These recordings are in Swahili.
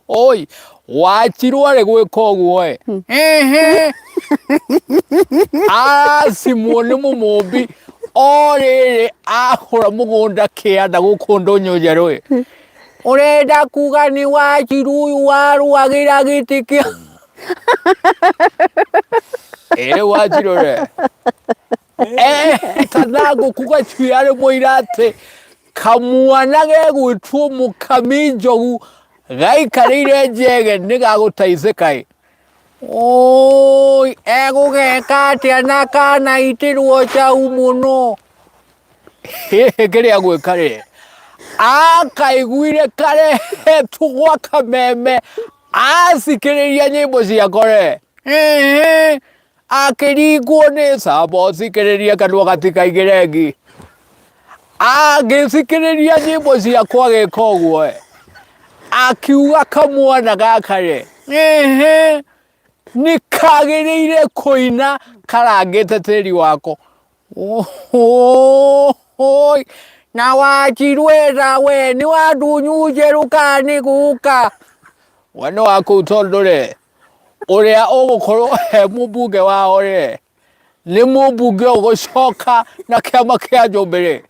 Oi wachirwo ari gwika uguo simuone mumumbi oriri ahura mugunda kianda gukunda unyunjeru urenda kuga ni wachiru uyu waruagira giti kia wachirore tanago kuga chiare moirate kamwana gegwitwo mukaminjogu gaikarire njege nigagutaize kai oi egugeka atia na kana itirwo chau muno kiria gwikare akaiguire kare tugwa kameme asikiriria nyimbo cia kore akirigwo ni sabo sikiriria kanwa gatikaigirengi agisikiriria nyimbo cia kwage koguo akiuga kamwana gakare nikagiriire kuina karangite tiri wako oi na wachirwera we ni wadunyunjeru kani guka wano wako utondore uria ugukorwo he mubunge wao ri ni mubunge ugucoka na kiama kia Jubilee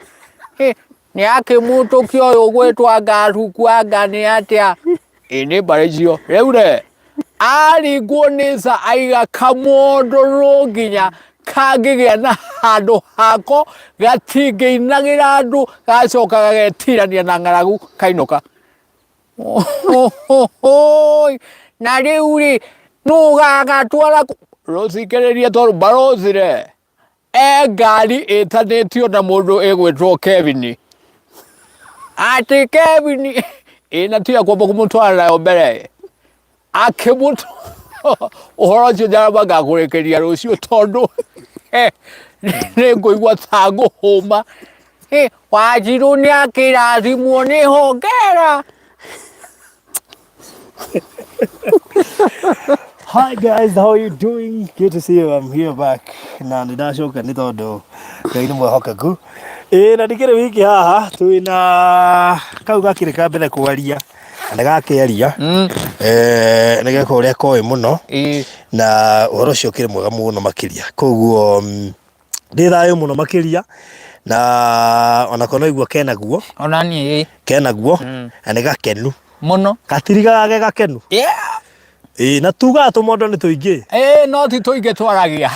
ni akimutukia uyu gwitwa Ngaruku anga ni atia ini baricio riure aringwo nisa aiga kamondoro nginya kagigia na handu hako gatingiinagira andu gacoka gagetirania na ng'aragu kainuka na riu ri nugagatwara rusikiririe toru barozire ngari itanitio na mundu egwitwo Kevin ati Kevin ina tia kwamba kumutwara nayo mbere akimutu uhoro cio njarabaga kurekeria rucio tondu ni nguigua ta nguhuma Wajiru ni akirathimwo ni hongera. Hi guys, how are you doing? Good to see you. I'm here back. Na ndashoka ni tondu ngai ni mwehokeku. Na ndikire wiki haha twina kau gakire ka mbere kwaria. Na gakeria. Nige kuria koi muno. Na uhoro cio kire mwega muno makiria. Koguo ndi thayo muno makiria. Na ona kono igua kenaguo. Ona ni kenaguo. Ane gakenu. Muno. Katiriga gake gakenu. Yeah. Na tuga tumondo ni tuingi. No ti tuingi twaragia.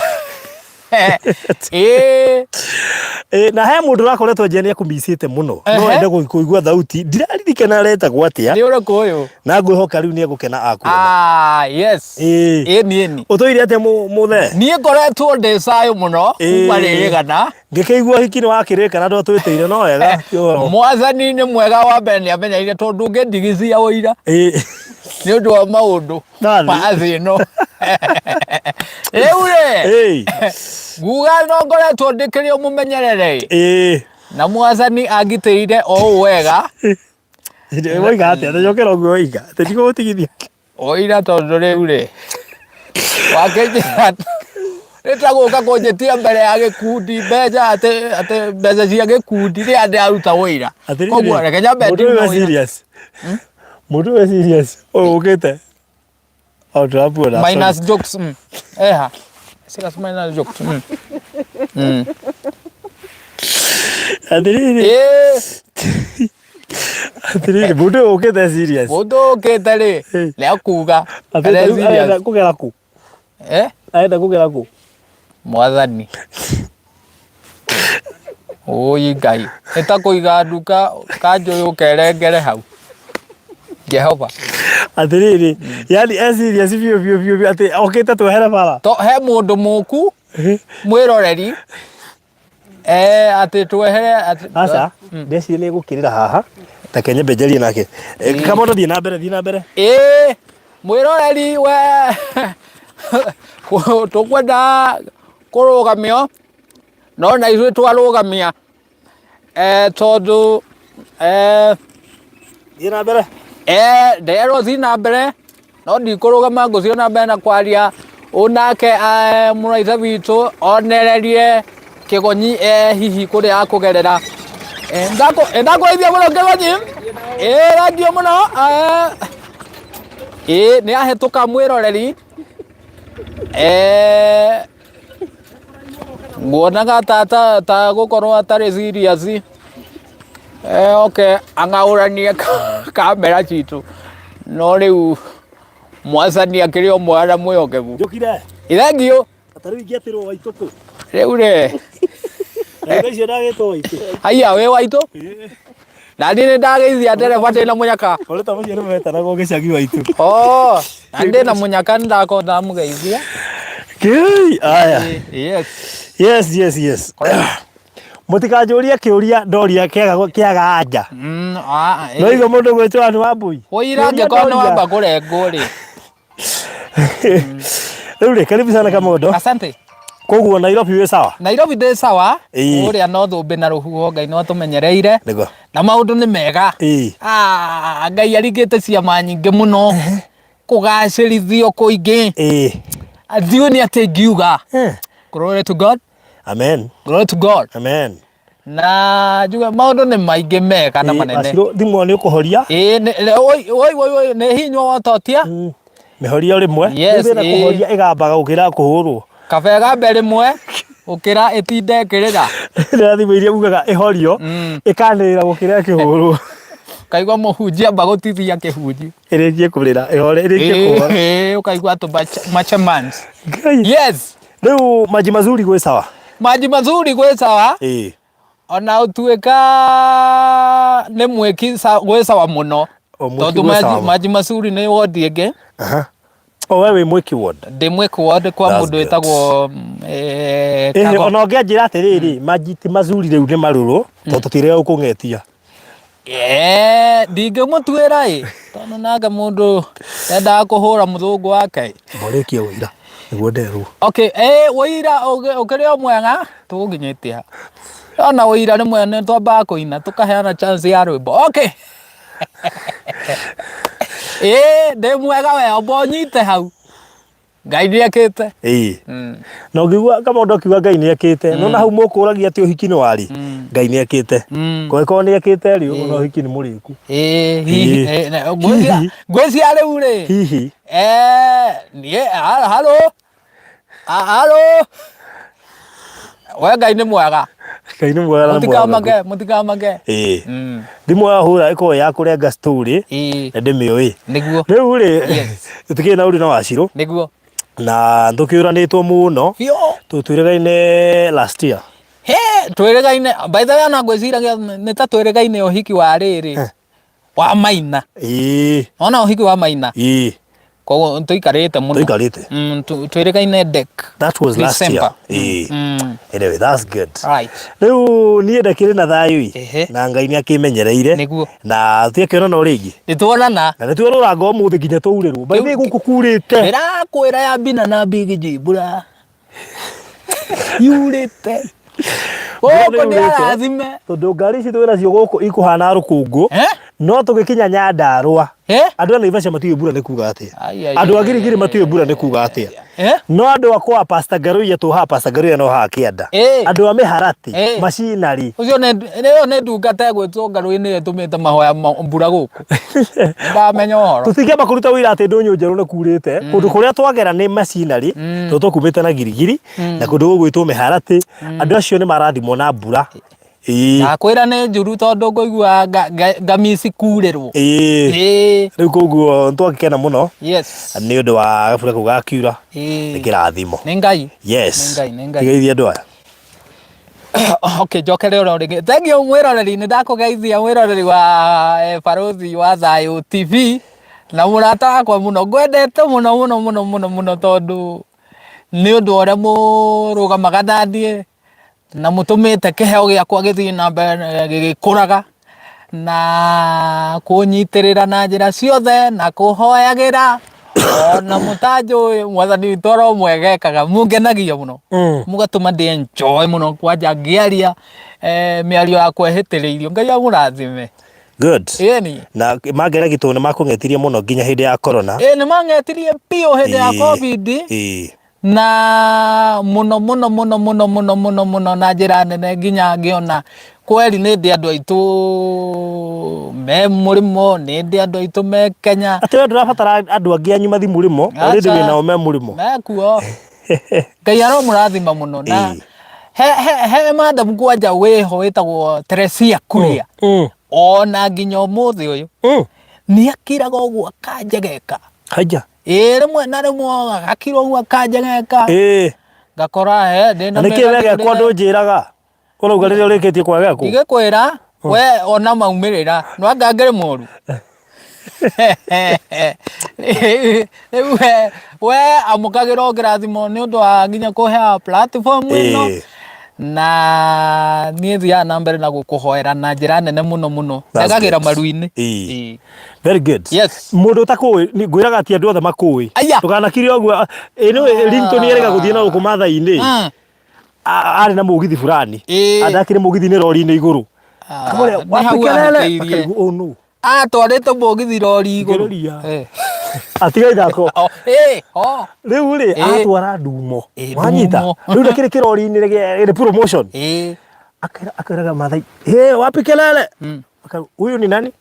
Na he mundu rakoretwo njeni akumbicite muno. No ende kuigua thauti. Ndiraririkana reta gwatia. Ni ureko uyu. Na ngwihoka riu ni egukena akuona. Yes. Ni. Utoire ate muthe. Ni ngoretwo ndesayo muno. Kuma ririgana. Ngikeigua hiki ni wakirikana ndo twiteire no wega. Mwathani ni mwega wa mbere ni amenyaire tondu ngendigithia uira. Ni undu wa maundu. Maathi no. Eure. Guga no ngoretwo ndikirio mumenyerere. Na mwathani angiteire o wega. Oiga ate njokera guo oiga. Tetigo gutigithia. Oira tondu riu ri. Wakenjira. Nitaguka kunjitia mbere ya gikundi mbeca ate mbeca cia gikundi ri ande aruta wira. Koguo reke nyambe ndi serious. Mundu we serious. Ukite. Autrapuona. Minus jokes. Ha. Sika minus jokes. Adiriri. Adiriri mundu ukite serious. Mundu ukite ri. Leo kuga. Adiriri kugera ku. Aenda kugera ku. Mwathani. Oi Ngai. Eta kuiga nduka kanjoyo kerengere hau. Jehova. Adiriri. Yani serious vio ate okete twehera bara. To he mundu muku. Mwiroreri. Ate twehere ate. Asa. Ndeci ni gukirira haha. Ta Kenya bejerie nake. Kamondo thie na mbere. Mwiroreri we. Tukwenda kurugamio no na ithuĩ twarugamia tondu thie na mbere nderwo thie na mbere no ndikurugama nguthio na mbere na kwaria unake mũraithi witũ onererie Kĩgonyi hihi kũrĩa akũgerera ndakwĩthia mũno Kĩgonyi thandio mũno nĩ ahĩtũka mwĩroreri nguonaga ta gũkorwo atarĩ serious okay ang'aũranie kamera citũ no rĩu mwacani akĩrĩ o mwana mwĩhokeku njũkire ithengiũ atarĩ ingĩatirwo Waitũkũ rĩu rĩ icio ndagĩtwo Waitũ haiya wĩ Waitũ na niĩ nĩndageithia ndereba ndĩna mũnyaka ole ta mũciĩ nĩmetanaga gĩcagi Waitũ na ndĩna mũnyaka nĩndakona mũgeithia aya yes mũtikanjũrie kĩũria ndoria kĩaga anja no igo mũndũ gwĩtwo nĩ Wambui ũira angĩkorwo nĩ wamba kũrengwo rĩ rĩu rĩ karibu sana Kamondo asante koguo Nairobi wĩ sawa Nairobi ndĩ sawa ũrĩa no thũmbĩ na rũhuho Ngai no tũmenyereire na maũndũ nĩ mega Ngai aringĩte ciama nyingĩ mũno kũgacĩrithio kũingĩ ndiũ nĩ atĩ ngiuga glory to God amen glory to God amen na njuga maũndũ nĩ maingĩ mega na manene thimũ nĩ ũkũhoria oi nĩ hinya wototia mĩhoria rĩmwe na kũhoria ĩgambaga gũkĩra kũhũrwo kabega mbere mwe ukira itinde kirira na thimũ iria ugaga ihorio ikanĩrĩra gũkĩra kĩhũrwo kaigwa mũhunjia mbagũtithia kĩhunji ĩrĩkie kũrĩra ihore ĩrĩkie kũhora ukaigwa tu machamans yes rĩu maji mazuri gwĩ sawa ona ũtuĩka nĩ mwĩki gwĩ sawa mũno tondũ maji mazuri nĩ wodi ĩngĩ we wĩ mwĩki ward ndĩ mwĩki ward kwa mũndũ wĩtagwo ona ũngĩanjĩra atĩrĩrĩ maji ti mazuri rĩu nĩ marũrũ tondũ tũtirega gũkũng'etia ndingĩmũtuĩra tondũ nanga mũndũ endaga kũhũra mũthũngũ wake mborĩkie ũira nĩguo nderwo okay ũira ũkĩrĩ o mwega tũgũkinyĩtie ha ona ũira nĩ mwega nĩ twambaga kũina tũkaheana chance ya rwĩmbo okay ndĩ mwega we ombo nyite hau Ngai nĩekĩte na ũngĩigua Kamondo akiuga Ngai nĩekĩte no na hau mũkũragia atĩ ũhiki nĩ warĩ Ngai nĩekĩte kũngĩkorwo nĩekĩte rĩ ona ũhiki nĩ mũrĩku ngwĩcia rĩu rĩ hihi halo we Ngai nĩ mwega mũtikamake thimũ yahũra ĩkorwo ya kũrenga story na ndĩmĩũĩ nĩguo rĩu rĩ tũtikĩrĩ na ũrĩ na Wachirũ nĩguo na tũkĩũranĩtwo mũno twĩrĩgaine last year twĩrĩgaine by the way na ngwĩciragia nĩ ta twĩrĩgaine ũhiki wa rĩrĩ wa Maina ona ũhiki wa Maina koguo tũikarĩte mũno twĩrĩgaine deck that was last year anyway that's good rĩu niĩ ndakĩrĩ na thayũ na Ngai nĩakĩmenyereire na tũkĩonana o rĩngĩ nĩtuonana na nĩtwerũranga ũmũthĩ nginya twaurĩrwo by the way gũkũ kurĩte ndĩrakwĩra ya Bina na Big J mbura yurĩte gũkũ nĩ arathime tondũ ngari ici twĩ nacio gũkũ ikũhana rũkũngũ no tũgĩkinya Nyandarũa andũ a Naivasha matiũĩ mbura nĩ kuga atĩa andũ a Girigiri matiũĩ mbura nĩ kuga atĩa no andũ akwa Pastor Ngaruiya tũhaha Pastor Ngaruiya no haha kĩanda andũ a Mĩharati macinari ũcio nĩ ndungata ĩgwĩtwo Ngaruiya nĩyo ĩtũmĩte mahoya mbura gũkũ ndamenya ũhoro tũtingĩamba kũruta wĩra atĩ ndũnyũ njerũ nĩ kurĩte kũndũ kũrĩa twagera nĩ macinari tondũ tũkumĩte na Girigiri na kũndũ gũgwĩtwo Mĩharati andũ acio nĩ marathimwo na mbura nakwĩra nĩ njuru tondũ ngũigua ngamisi kurĩrwo rĩu koguo twagĩkena mũno nĩ ũndũ wa gabura kau gakiura nĩ kĩrathimo nĩ Ngai geithia andũ aya okay njokere oro rĩngĩ thengiũ mwĩroreri nĩ ndakũgeithia mwĩroreri wa Barũthi wa Thayũ TV na mũrata wakwa mũno ngwendete mũno tondũ nĩ ũndũ ũrĩa mũrũgamaga na niĩ na mũtũmĩte kĩheo gĩakwa gĩthiĩ na mbere gĩgĩkũraga na kũnyitĩrĩra na njĩra ciothe na kũhoyagĩra ona mũtanjũĩ mwathani witũ oro mwegekaga mũngenagia mũno mũgatũma ndĩ enjoy mũno kwanja ngĩaria mĩario yakwa ĩhĩtĩrĩirio Ngai amũrathime good na mangeragia tondũ nĩ makũng'etirie mũno nginya hĩndĩ ya corona nĩ mang'etirie piũ hĩndĩ ya covid na mũno na njĩra nene nginya ngĩona kweli nä ndä andå aitå me må rä mo nä ndä andå aitå me Kenya atä we ndå rabatara andå angä anyu mathi må rä mo orä ndä wä nao me må rä mo mekuo Ngai aro må rathima må no na he madam kwanja wä ho wä tagwo Teresia Kuria ona nginya må thä å yå nä akiraga å guo akanjegeka haja rä mwe na rä mwe agakira å guo akanjegeka ngakora na nä kä wegekwo ndå njä raga å rauga rä rä a å rä kä tie kwegekwo igä kwä ra we ona maumä rä ra no anga ngä rä må ru we amå kagä ra å kä rathimo nä å ndå wa nginya kå hea platform ä no na niä thiaga na mbere na gå kå hoera na njä ra nene må no må no ndegagä ra maru-inä very good må ndå takå ngwä raga atä andå othe makå ndå kanakire å guo ä Ringtone erega gå thiä na gå kå mathai-inä arä na må githi fulani andakire må githi nä rori-inä igå rå wapikelele atwarä te må githi rori igå rå atiga ithako rä u rä atwara ndumo wanyita rä u ndakä rä kä rori-inä gä promotion akwäraga mathai wapikelele huyu ni nani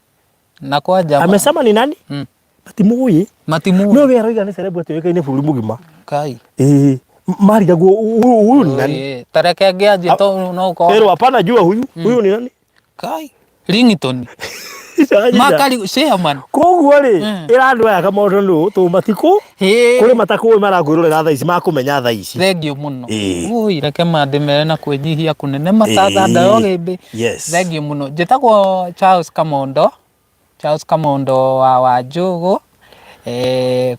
na kwanja amesema ni nani matimå no we aroiga nä celebrity wä kainä bå rå må gima kai marigagwo huyu ni nani tareke ngä anjä to no ko pero hapana jua huyu ni nani kai Ringtone makari chairman koguo rĩ ĩrandũ aya kamondo nũ tũmatikũ kũrĩ matakũĩ marakwĩrorera thaa ici makũmenya thaa ici thengio mũno ui reke mandĩmere na kwĩnyihia kũnene matatha yo gĩmbĩ thengio mũno njĩtagwo Charles Kamondo wa Wanjũgũ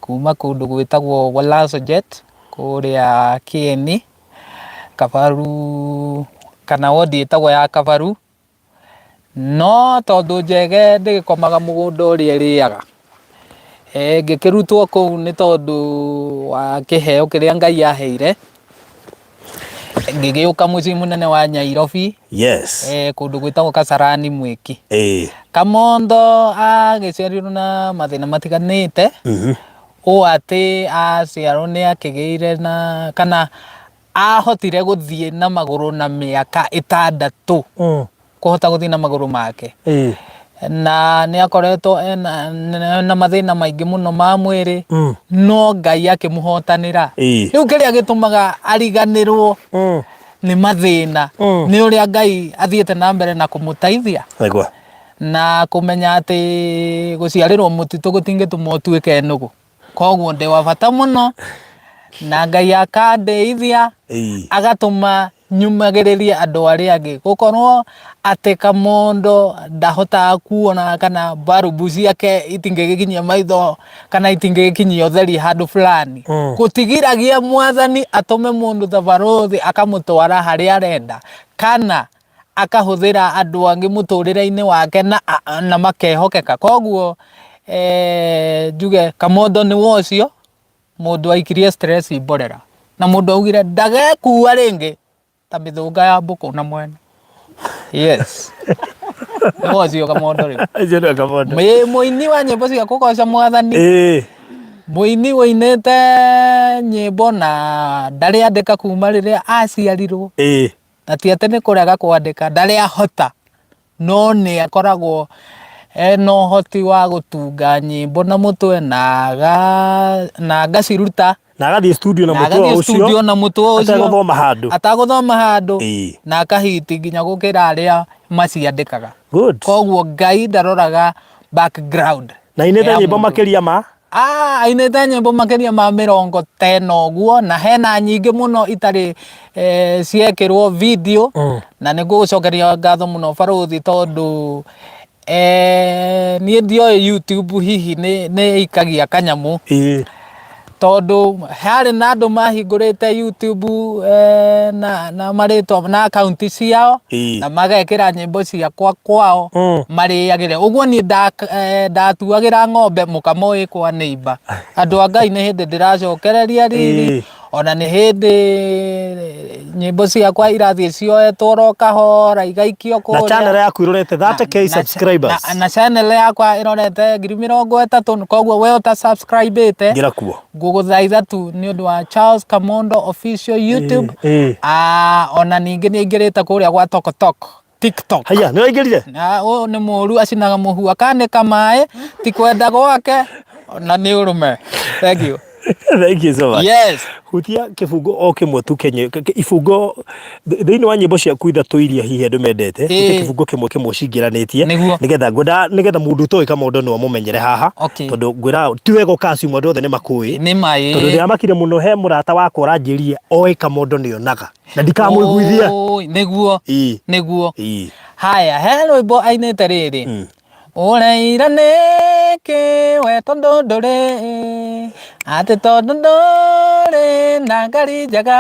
kuma kũndũ gwĩtagwo Walasojet kũrĩa Kieni Kabaru kana wodi ĩtagwo ya Kabaru no tondå njege ndä komaga må gå nda å rä a ä rä aga ngä kä rutwo kå u nä tondå wa kä heo kä rä a Ngai aheire ngä gä å ka må ciä må nene wa Nyairobi kå ndå gwä tagwo Kasarani mwä ki Kamondo agä ciarirwo na mathä na matiganä te å atä aciarwo nä akä gä ire na kana ahotire gå thiä na magå rå na mä aka ĩtandatũ kuhota guthii na maguru make na ni akoretwo na mathina maingi muno ma mwiri no Ngai akimuhotanira riu kiria gitumaga ariganirwo ni mathina ni uria Ngai athiete na mbere na kumutaithia na kumenya ati guciarirwo mutitu gutingituma utuike enugu koguo ndi wa bata muno na Ngai akandeithia agatuma nyumagiriria andu aria angi gukorwo ati Kamondo ndahotaga kuona kana barubu ciake itingigikinyia maitho kana itingigikinyia utheri handu fulani gutigiragia mwathani atume mundu thabaruthi akamutwara haria arenda kana akahuthira andu angi muturire-ini wake na makehokeka koguo njuge Kamondo ni wocio mundu aikirie stress iborera na mundu augire ndagekua ringi ta mithunga ya mbuku na mwene wocio Kamondo ri muini wa nyimbo cia kugoca mwathani muini woinete nyimbo na ndari andika kuma riria aciarirwo na ti ati ni kurega kwandika ndari ahota no ni akoragwo no hoti wa gutunga nyimbo na mutwe na ngaciruta na agathie studio na mutwe ucio ataguthoma handu na akahiti nginya gukira aria maciandikaga koguo Ngai ndaroraga background na inete nyimbo makiria ma ainete nyimbo makiria ma 50 uguo na hena nyingi muno itari ciekirwo video na niguo gucokeria ngatho muno baruthi tondu niä ndioä YouTube hihi nä ikagia kanyamu tondu harä na andå mahingå rä te YouTube na marĩtwa na akaunti ciao na magekä ra nyĩmbo ciakwa kwao marĩagä re ũguo niĩ ndatuagä ra ng'ombe mũkamo wĩ kwa neighbor andũ a Ngai nĩ hĩndĩ ndĩracokereria riri ona nĩ hĩndĩ nyĩmbo ciakwa irathiĩ cioetwo ro kahora igaikio kũrĩa na channel yaku irorete 30k subscribers na channel yakwa irorete 30,000 koguo we uta subscribe te ngira kuo ngũgũthaitha tu nĩ ũndũ wa Charles Kamondo official YouTube ona ningĩ nĩ ingĩrĩte kũrĩa gwa TokTok TikTok. Haya, nĩ waingĩrire? Na o nĩ mũru acinaga mũhu akanĩka maĩ ti kwenda gwake na nĩ ũrũme. Thank you. Thank you so much. Yes. Hutia kĩbungo o kĩmwe tu Kenya ibungo thĩinĩ wa nyĩmbo ciaku ithatũ iria hihi andũ mendete hutia kĩbungo kĩmwe cingĩranĩtie nĩgetha mũndũ ũtoĩ Kamondo no mũmenyere haha tondũ ngwĩra ti wega ũkaciuma andũ othe nĩ makũĩ tondũ ndĩramakire mũno he mũrata wakwa ũranjĩrire oĩ Kamondo nĩonaga na ndikamũiguithia nĩguo haya he rwĩmbo ainĩte rĩrĩ ũreira nĩkĩ we tondũ ndũrĩ atĩ tondũ ndũrĩ na ngari njega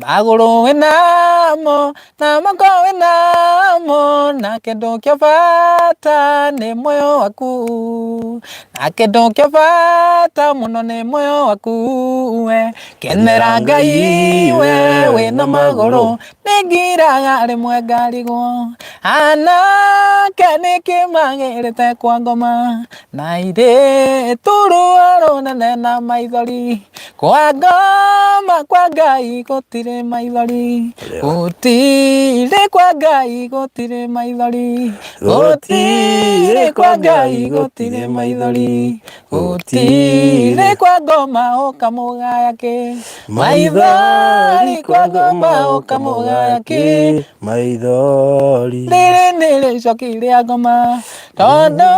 magũrũ wĩnamo na moko wĩnamo na kĩndũ kĩa bata nĩ muoyo waku na kĩndũ kĩa bata mũno nĩ muoyo waku we kenera Ngai we wĩna magũrũ nĩngiraga rĩmwe ngarigwo anake nĩkĩmagĩrĩte kwa ngoma na irĩtu ruo rũnene na maithori kwa ngoma kwa Ngai gũtirĩ maithori gũtirĩ kwa Ngai gũtirĩ maithori gũtirĩ kwa Ngai gũtirĩ maithori gũtirĩ kwa ngoma ũkamũgaya kĩ maithori kwa ngoma ũkamũgaya kĩ maithori rĩrĩ nĩrĩ icoki rĩa ngoma tondũ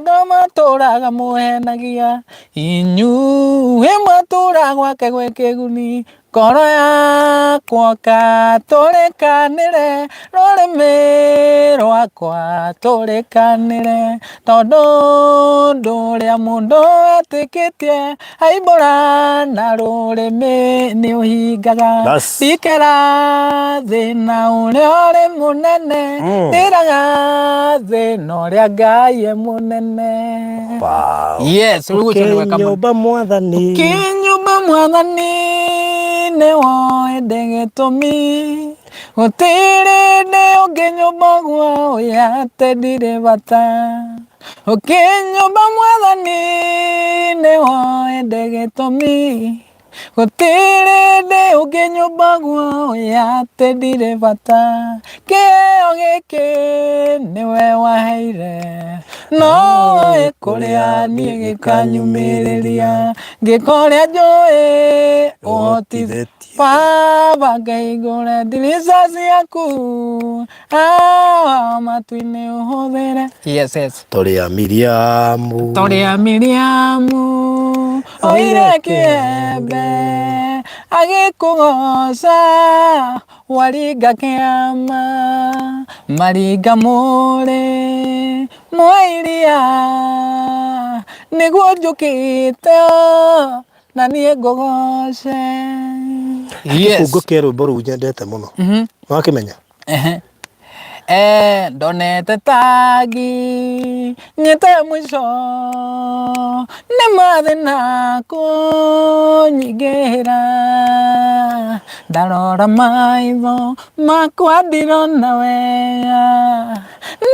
ngoma tũraga mũhenagia inyuĩ mwatũra gwake gwĩ kĩguni ngoro yakwa katũrĩkanĩre rũrĩmĩ rwakwa tũrĩkanĩre tondũ ndũrĩa mũndũ etĩkĩtie aimbũra na rũrĩmĩ nĩ ũhingaga ikera thĩna ũrĩa ũrĩ mũnene ndĩraga thĩna ũrĩa Ngai e mũnene. Yes, Kĩnyũmba Mwathani nĩ woende gĩtũmi gũtirĩ ndĩ ũngĩ nyũmba guoya atĩ ndirĩ bata Kĩnyũmba Mwathani nĩ woende gĩtũmi gũtirĩ ndĩ ũngĩ nyũmba guoya atĩ ndirĩ bata kĩheo gĩkĩ nĩwe waheire no kũrĩa niĩ gĩkanyumĩrĩria ngĩkorĩa njũĩ ũhotithĩtie Baba ngaihingũre ndirica ciaku matu-inĩ ũhũthĩre tũrĩa Miriamu oire kĩembe agĩkũgoca waringa kĩama maringa mũrĩ mwairia nĩguo njũkĩte na niĩ ngũgoce. Kĩbungo kĩa rwĩmbo rũu nyendete mũno wakĩmenya ndonete tangi nyite mũico nĩ mathĩna kũnyingĩra ndarora maitho makwa ndirona wega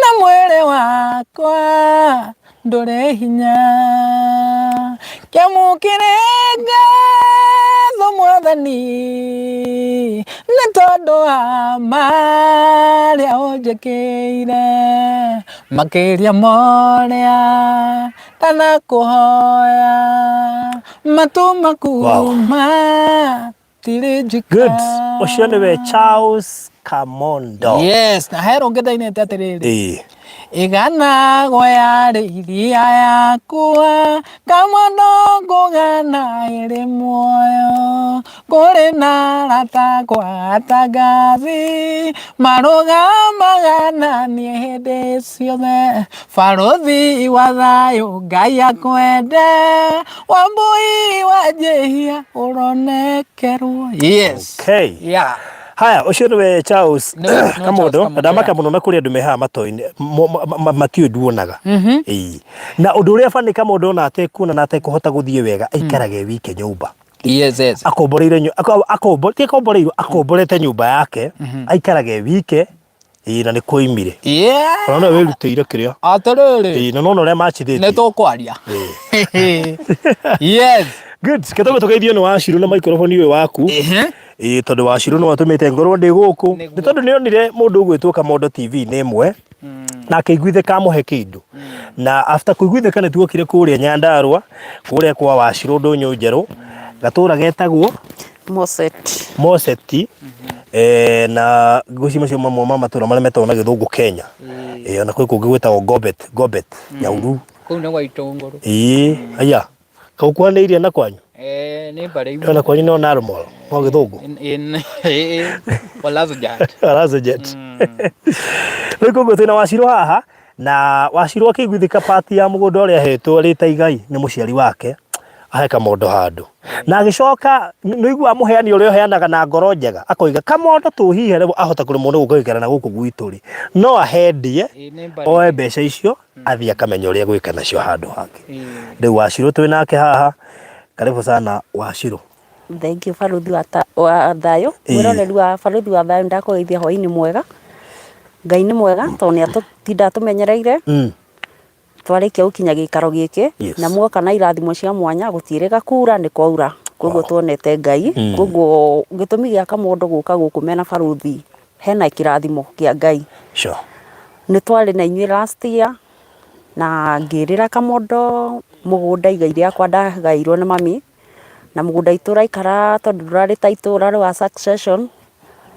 na mwĩrĩ wakwa ndũrĩ hinya kĩamũkĩre ngatho Mwathani nĩ tondũ wa marĩa ũnjĩkĩire makĩria morĩa ndanakũhoya matu makuma tirĩ njika. Good. Ũcio nĩwe Charles Kamondo. Yes, na he rũngĩ ndainĩte atĩrĩrĩ igana goyarĩiria yakwa Kamondo ngũgana ĩrĩ muoyo kũrĩ na arata gwatangathi marũgamaga na niĩ hĩndĩ ciothe barũthi wa thayũ Ngai akwende wambui wa njĩhia ũronekerwo. Yes. Okay. Yeah. Haya ũcio nĩwe Charles Kamondo na ndamaka mũno na kũrĩ andũ mehaha matoi-inĩ matiũĩ nduonaga na ũndũ ũrĩa bani Kamondo ona atekuona na atekũhota gũthiĩ wega aikarage wike nyũmba akomboreirwo nyũmba yake aikarage wike na nĩ kũimire ona wĩrutĩire kĩrĩa atĩrĩrĩ na nona ũrĩa machithĩtie nĩ tũkwaria. Yes. Good. Ketogo tugeithio ni Waciru na microphone uyu waku. Tondu Waciru no atumite ngorwo ndi guku. Ni tondu nionire mundu ugwitwo Kamondo TV ni imwe. Na akaiguithika muhe kindu. Na after kuiguithika ni tuokire kuria Nyandarua, kuria kwa Waciru Ndunyu Njeru. Gatura getagwo Moseti. Na gucima cio mamwe matura maria metagwo na githungu Kenya. Ona kwi kungi gwitagwo Gobet Nyauru. Kuu nĩ gwa Itũngũrũ. Aya. Kaukuhanĩirie na kwanyu? Nĩ bara imwe. Ona kwanyu no normal, no gĩthũngũ. Walazojat. Rĩu koguo twĩna Waciru haha, na Waciru akĩiguithĩka part ya mũgũnda ũrĩa ahetwo rĩta igai nĩ mũciari wake, ahe Kamondo handũ. Na agĩcoka nĩigua mũheani ũrĩa ũheanaga na ngoro njega, akoiga Kamondo tũhihere ahota kũrĩmwo nĩ gũgĩikara na gũkũ gwitũ rĩ. No ahendie, oe mbeca icio, athiĩ akamenya ũrĩa gwĩka nacio handũ hake. Rĩu Waciru twĩnake haha, karibu sana Waciru. Thank you baruthi wa thayo. Mwĩroreri wa baruthi wa thayo ndakũgeithia hwaĩ-inĩ mwega. Ngai nĩ mwega tondũ nĩ atũtinda atũmenyereire. Twarĩkia gũkinya gĩikaro gĩkĩ na muoka na irathimo cia mwanya gũtiĩrĩga kuura nĩ kwaura. Koguo tuonete Ngai. Koguo gĩtũmi gĩa Kamondo gũka gũkũ mena baruthi hena kĩrathimo kĩa Ngai. Sure. Nĩ twarĩ na inyuĩ last year na ngĩrĩra Kamondo mũgũnda igai rĩakwa ndagairwo nĩ mami. Na mũgũnda itũraikara tondũ ndũrarĩ ta itũra rwa succession.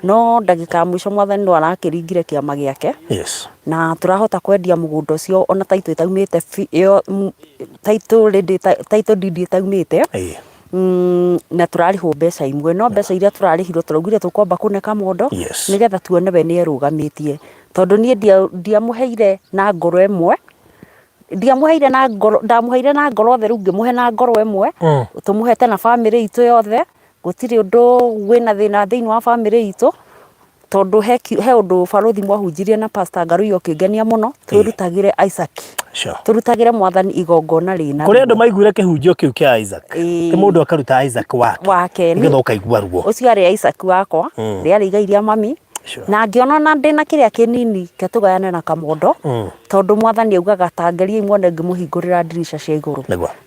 No ndagĩka mũico mwathani no arakĩringire kĩama gĩake. Yes. Na tũrahota kwendia mũgũnda ũcio ona title ĩtaumĩte title deed ĩtaumĩte. Na tũrarĩhwo mbeca imwe no mbeca iria tũrarĩhirwo tũraugire tũkwamba kũne Kamondo nĩgetha tuone we nĩ erũgamĩtie tondũ niĩ ndiamũheire na ngoro ĩmwe. Ndiamũheire na ngoro, ndamũheire na ngoro theru ngĩmũhe na ngoro ĩmwe. Tũmũhete na family itũ yothe. Gũtirĩ ũndũ wĩna thĩna thĩinĩ wa family itũ tondũ he ũndũ baruthi mwahunjirie na Pastor Ngaruiyo kĩngenia mũno twĩrutagĩre Isaac. Tũrutagĩre mwathani igongona rĩna. Kũrĩ andũ maiguire kĩhunjio kĩu kĩa Isaac. Nĩ mũndũ akaruta Isaac wake. Nĩgetha ũkaigua ruo. Ũcio arĩ Isaac wakwa, rĩarĩ igai rĩa mami. Na ngĩona na ndĩna kĩrĩa kĩnini ketũgayane na Kamondo tondũ mwathani augaga ta ngeria imwone ngĩmũhingũrĩra ndirisha cia igũrũ.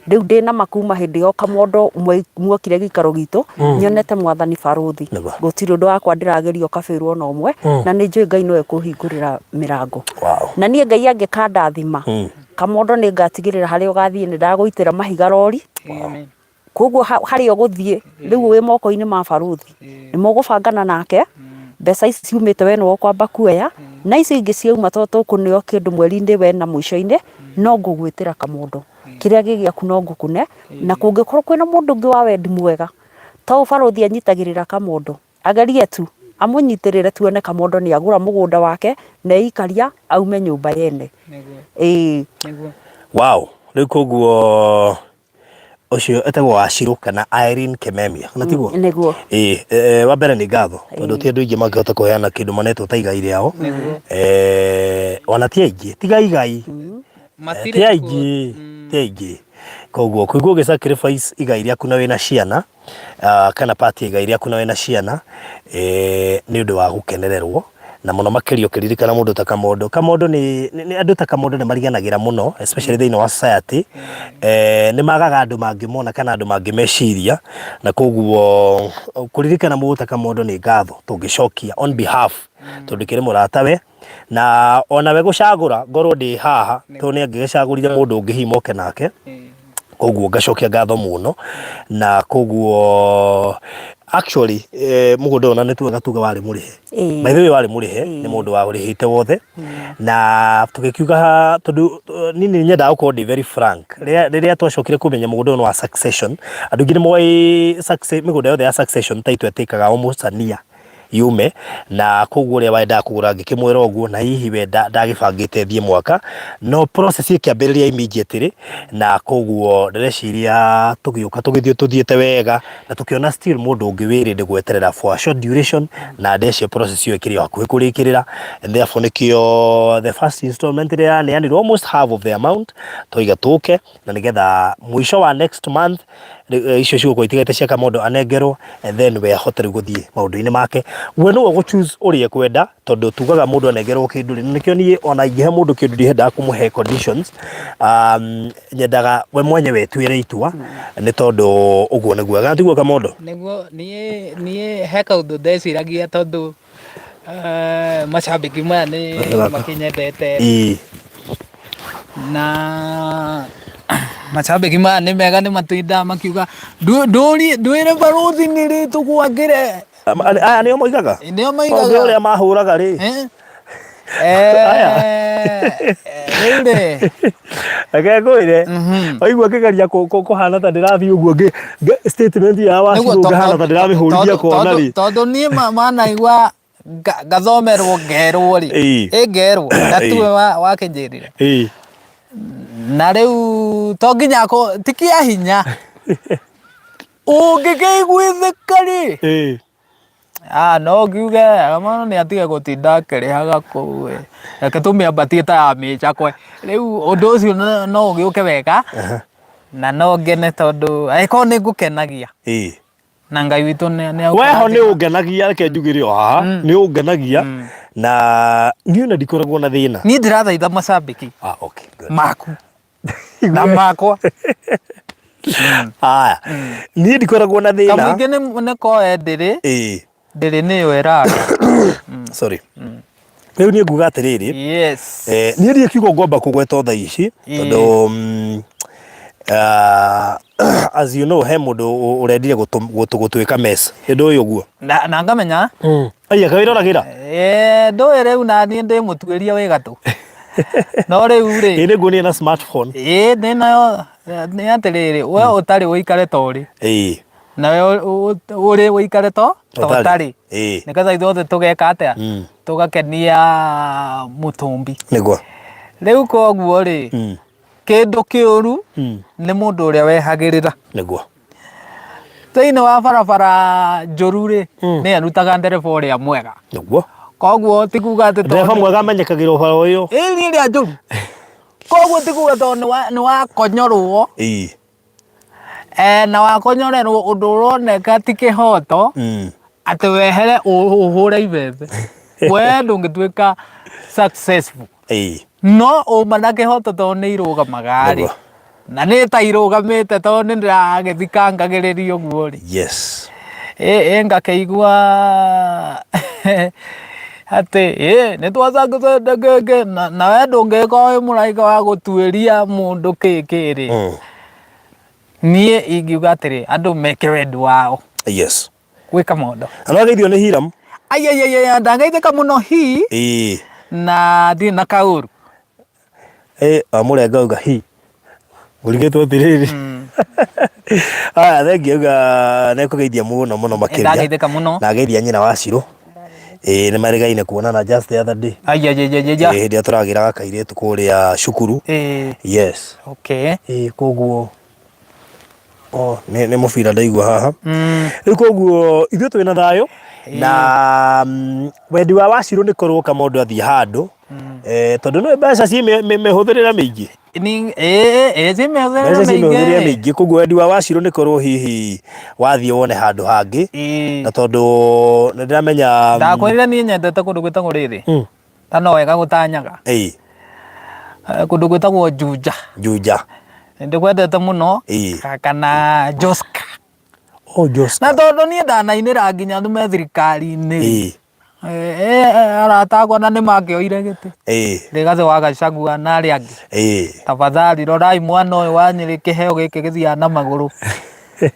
Rĩu ndĩna makuma hĩndĩ ĩyo Kamondo muokire gĩikaro gitũ nyonete mwathani baruthi. Gũtirĩ ũndũ wakwa ndĩragerio kabĩrwo na ũmwe na nĩ njũĩ Ngai no ekũhingũrĩra mĩrango. Na niĩ Ngai angĩkandathima Kamondo nĩ ngatigĩrĩra harĩa ũgathiĩ nĩ ndagũitĩra mahiga rori. Koguo harĩa ũgũthiĩ rĩu wĩ moko-inĩ ma baruthi nĩ mũgũbangana nake. Mbeca ici ciumĩte we nĩwe ũkwamba kuoya na icio ingĩ ciauma tondũ tũkũneo kĩndũ mweri-inĩ we na mũico-inĩ no ngũgwĩtĩra Kamondo. Kĩrĩa gĩgĩaku no ngũkũne na kũngĩkorwo kwĩna mũndũ ũngĩ wa wendi mwega to baruthi anyitagĩrĩra Kamondo agerie tu amũnyitĩrĩre tuone Kamondo nĩ agũra mũgũnda wake na eikaria aume nyũmba yene. Wow, rĩu koguo ucio etagwo Waciru kana Irene Kememia na tiguo niguo wa mbere nĩ ngatho tondũ ti andũ aingĩ mangĩhota kũheana kĩndũ manetwo ta igai rĩao. Ona ti aingĩ tiga igai ti aingĩ koguo kũigua ũgĩ-sacrifice igai rĩaku na wĩna ciana kana part ya igai rĩaku na wĩna ciana nĩ ũndũ wa gũkenererwo na mũno makĩria ũkĩririkana mũndũ ta Kamondo. Kamondo nĩ andũ ta Kamondo nĩ mariganagĩra mũno especially thĩinĩ wa society. Nĩ magaga andũ mangĩmona kana andũ mangĩmeciria na koguo kũririkana mũndũ ta Kamondo nĩ ngatho tũngĩcokia on behalf tondũ kĩrĩ mũratawe na ona we gũcagũra ngorwo ndĩ haha tondũ nĩ angĩgĩcagũrire mũndũ ũngĩ hihi moke nake. Koguo ngacokia ngatho mũno na koguo actually mũgũnda ona nĩtuga warĩ mũrĩhe. By the way warĩ mũrĩhe nĩ mũndũ wa ũrĩhĩte wothe na tũgĩkiuga tondũ nini nyendaga gũkorwo ndĩ very frank rĩrĩa twacokire kũmenya mũgũnda wa succession andũ aingĩ nĩ moĩ mĩgũnda yothe ya succession title ĩtĩkaga almost a year yume na koguo ũrĩa wendaga kũgũra ngĩkĩmwĩra ũguo na hihi we ndagĩbangĩte thiĩ mwaka no process ĩkĩambĩrĩria immediately na koguo ndĩreciria tũgĩũka tũthiĩte wega na tũkĩona still mũndũ ũngĩ wĩrĩndĩ gweterera for a short duration na ndeci process ĩyo ĩkĩrĩ hakuhĩ kũrĩkĩrĩra and therefore nĩkĩo the first installment ĩrĩa yaneanirwo almost half of the amount tũiga tũke na nĩgetha mũico wa next month icio ciugo itigete cia Kamondo anengerwo and then we ahote guthie maundu-ini make we no go choose uria kwenda tondu tugaga mundu anengerwo kindu ri nikio nie ona ingihe mundu kindu ndihendaga kumuhe conditions nyendaga we mwenyewe twire itua ni tondu uguo niguo gatiguo Kamondo niguo nie he kaundu ndeciragia tondu macambiki maya ni makinyendete na macambiki maya ni mega ni matinda makiuga ndwire baruthi ni ri tugwakire aya nio moigaga uria mahuraga ri rĩu agegwire oigua kigeria kuhana ta ndirathi uguo statement ya Wachirũ ngahana ta ndiramihũrithia kona ri tondu nie manaigua ngathomerwo ngerwo ri ngerwo na tuwe wakinjirire na riu to nginya tikia hinya ungikiguithika ri no ngiuge Kamano ni atige gutinda akirihaga kuu reke tumiambatie ta ya michakwe riu undu ucio no ugiuke wega na no ngene tondu aiko ni ngukenagia na Ngai witu ni weho ni ungenagia reke njugire haha ni ungenagia na ni una ndikoragwo na thina ni ndirathaitha macambiki okay good maku na makwa ni ndikoragwo na thina kamuingi ni koe ndiri niyo eraga sorry riu ni nguga atiriri yes ni ri kiugo ngomba kugweta thaa ici tondu as you know he mundu urendire gutwika mess ndu uyu guo na ngamenya aya kawirораgira ndo riu na ni ndi mutuiria we gatu no riu ri ni nguo ni na smartphone ni nayo ni atiriri we utari uikare tori na we uri uikare totari nikatha ithuothe tugeka atia tugakenia mutumbi niguo riu koguo ri kindu kiuru ni mundu uria wehagirira niguo thiini wa barabara njuru ri ni arutaga ndereba uria mwega niguo koguo tikuga ati ndereba mwega amenyekagira ubaro uyu ni ria njuru koguo tikuga tondu ni wa konyorwo na wakonyorerwo undu uroneka ti kihoto ati wehere uhure ibebe we ndungituika successful no uma na kihoto tondu ni irugamaga ri na ni ta irugamite tondu ni ndiragithikangagiriria uguo ri yes ngakeigua ati ni twacangicendegenge na we ndungika wi muraika wa gutuiria mundu kikiri nie ingiuga atiri andu meke wendu wao yes gwika mondo anageithio ni Hiram ai ndangeithika muno hi na ndi na kauru amurenga uga hi ngurigitwo atiriri thengiuga nekugeithia muno makiria ndageithika muno na geithia nyina Wachirũ ni marigaine kuonana just the other day hindi turagiraga kairetu kuria cukuru yes okay koguo ni mubira ndaigua haha riu koguo ithuĩ twina thayo na wendi wa Wachirũ ni korwo Kamondo athie handu tondu no mbeca ci mehũthĩrĩre mĩingĩ mehũthĩrĩre mĩingĩ koguo wendi wa Wachirũ ni korwo hihi wathie wone handu hangi na tondu ni ndiramenya ndakwirire ni nyendete kundu gwitagwo riri ta no wega gutanyaga kundu gwitagwo Juja ndikwendete muno kana Joska Joska na tondu ni ndanainira nginya andu me thirikari-ini aratagwo na ni makioire giti rigathe wa Gachagua na aria angi tafadhali rorai mwana uyu wa Nyeri kiheo giki githia na maguru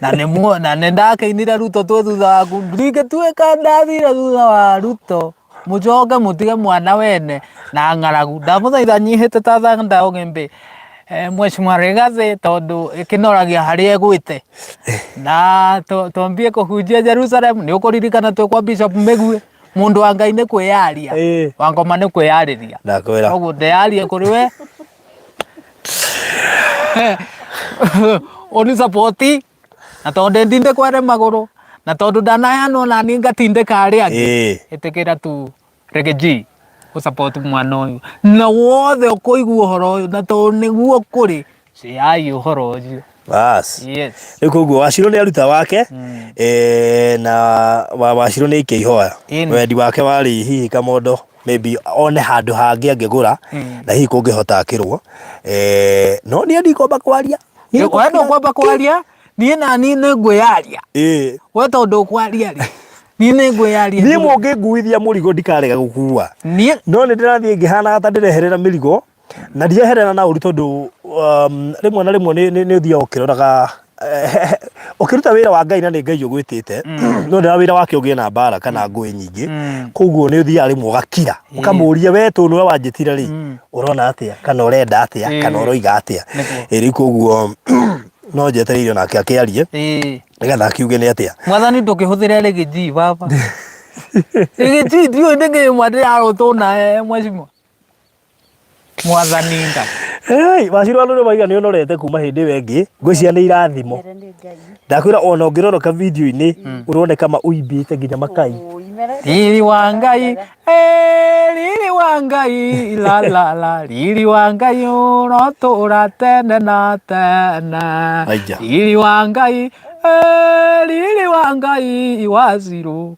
na ni ndakeinire Ruto twi thutha waku ndingituika ndathire thutha wa Ruto mucoke mutige mwana wene na ng'aragu ndamuthaitha nyihite ta thanda ugimbi Mheshimiwa Rigathi tondu ikinoragia haria egwite na tombie kuhunjia Jerusalem ni ukuririkana twi kwa Bishop Migwi mundu wa Ngai ni kwiyaria Wangoma ni kwiyariria ndakwira koguo ndeyarie kuri we oni support na tondu ndinde kware maguru na tondu ndanayanwo na ni ngatindika aria angi itikira tu Rege support mwana uyu na wothe ukuigua uhoro uyu na tondu niguo kuri ciai uhoro ucio Bas. Yes. Nikuguo Wachiro ni aruta wake na Wachiro ni ikihoya. Wendi wake wari hihi Kamondo maybe one handu hangi angigura na hihi kungihota akirwo no ni ndi komba kwaria ni kwenda kwamba kwaria ni na ni ngwiyaria we tondu kwaria ri ni ngwiyaria ni mungiguithia murigo ndikarega gukua no ni ndirathie ngihana ta ndireherera mirigo na ndieherera na uri tondu rimwe na rimwe ni uthia ukiroraga ukiruta wira wa Ngai na ni Ngai ugwitite no ndira wira wake ugie na mbara kana ngui nyingi koguo ni uthia rimwe ugakira ukamuria we tu niwe wanjitira ri urona atia kana urenda atia kana uroiga atia iri koguo no njetereire nake akiarie nigetha akiuge ni atia mwathani ndukihuthira rigiji baba rigiji ndio ndege mwandira arotona mwacimo mwathani nda Wachiro andu maiga ni onorete kuma hindi wengi ngwiciria ni irathimo ndakwira ona ungiroroka video ini urone kama uimbite nginya makai Riri wa Ngai riri wa Ngai la la la riri wa Ngai urotura tene na tene riri wa Ngai Wachiro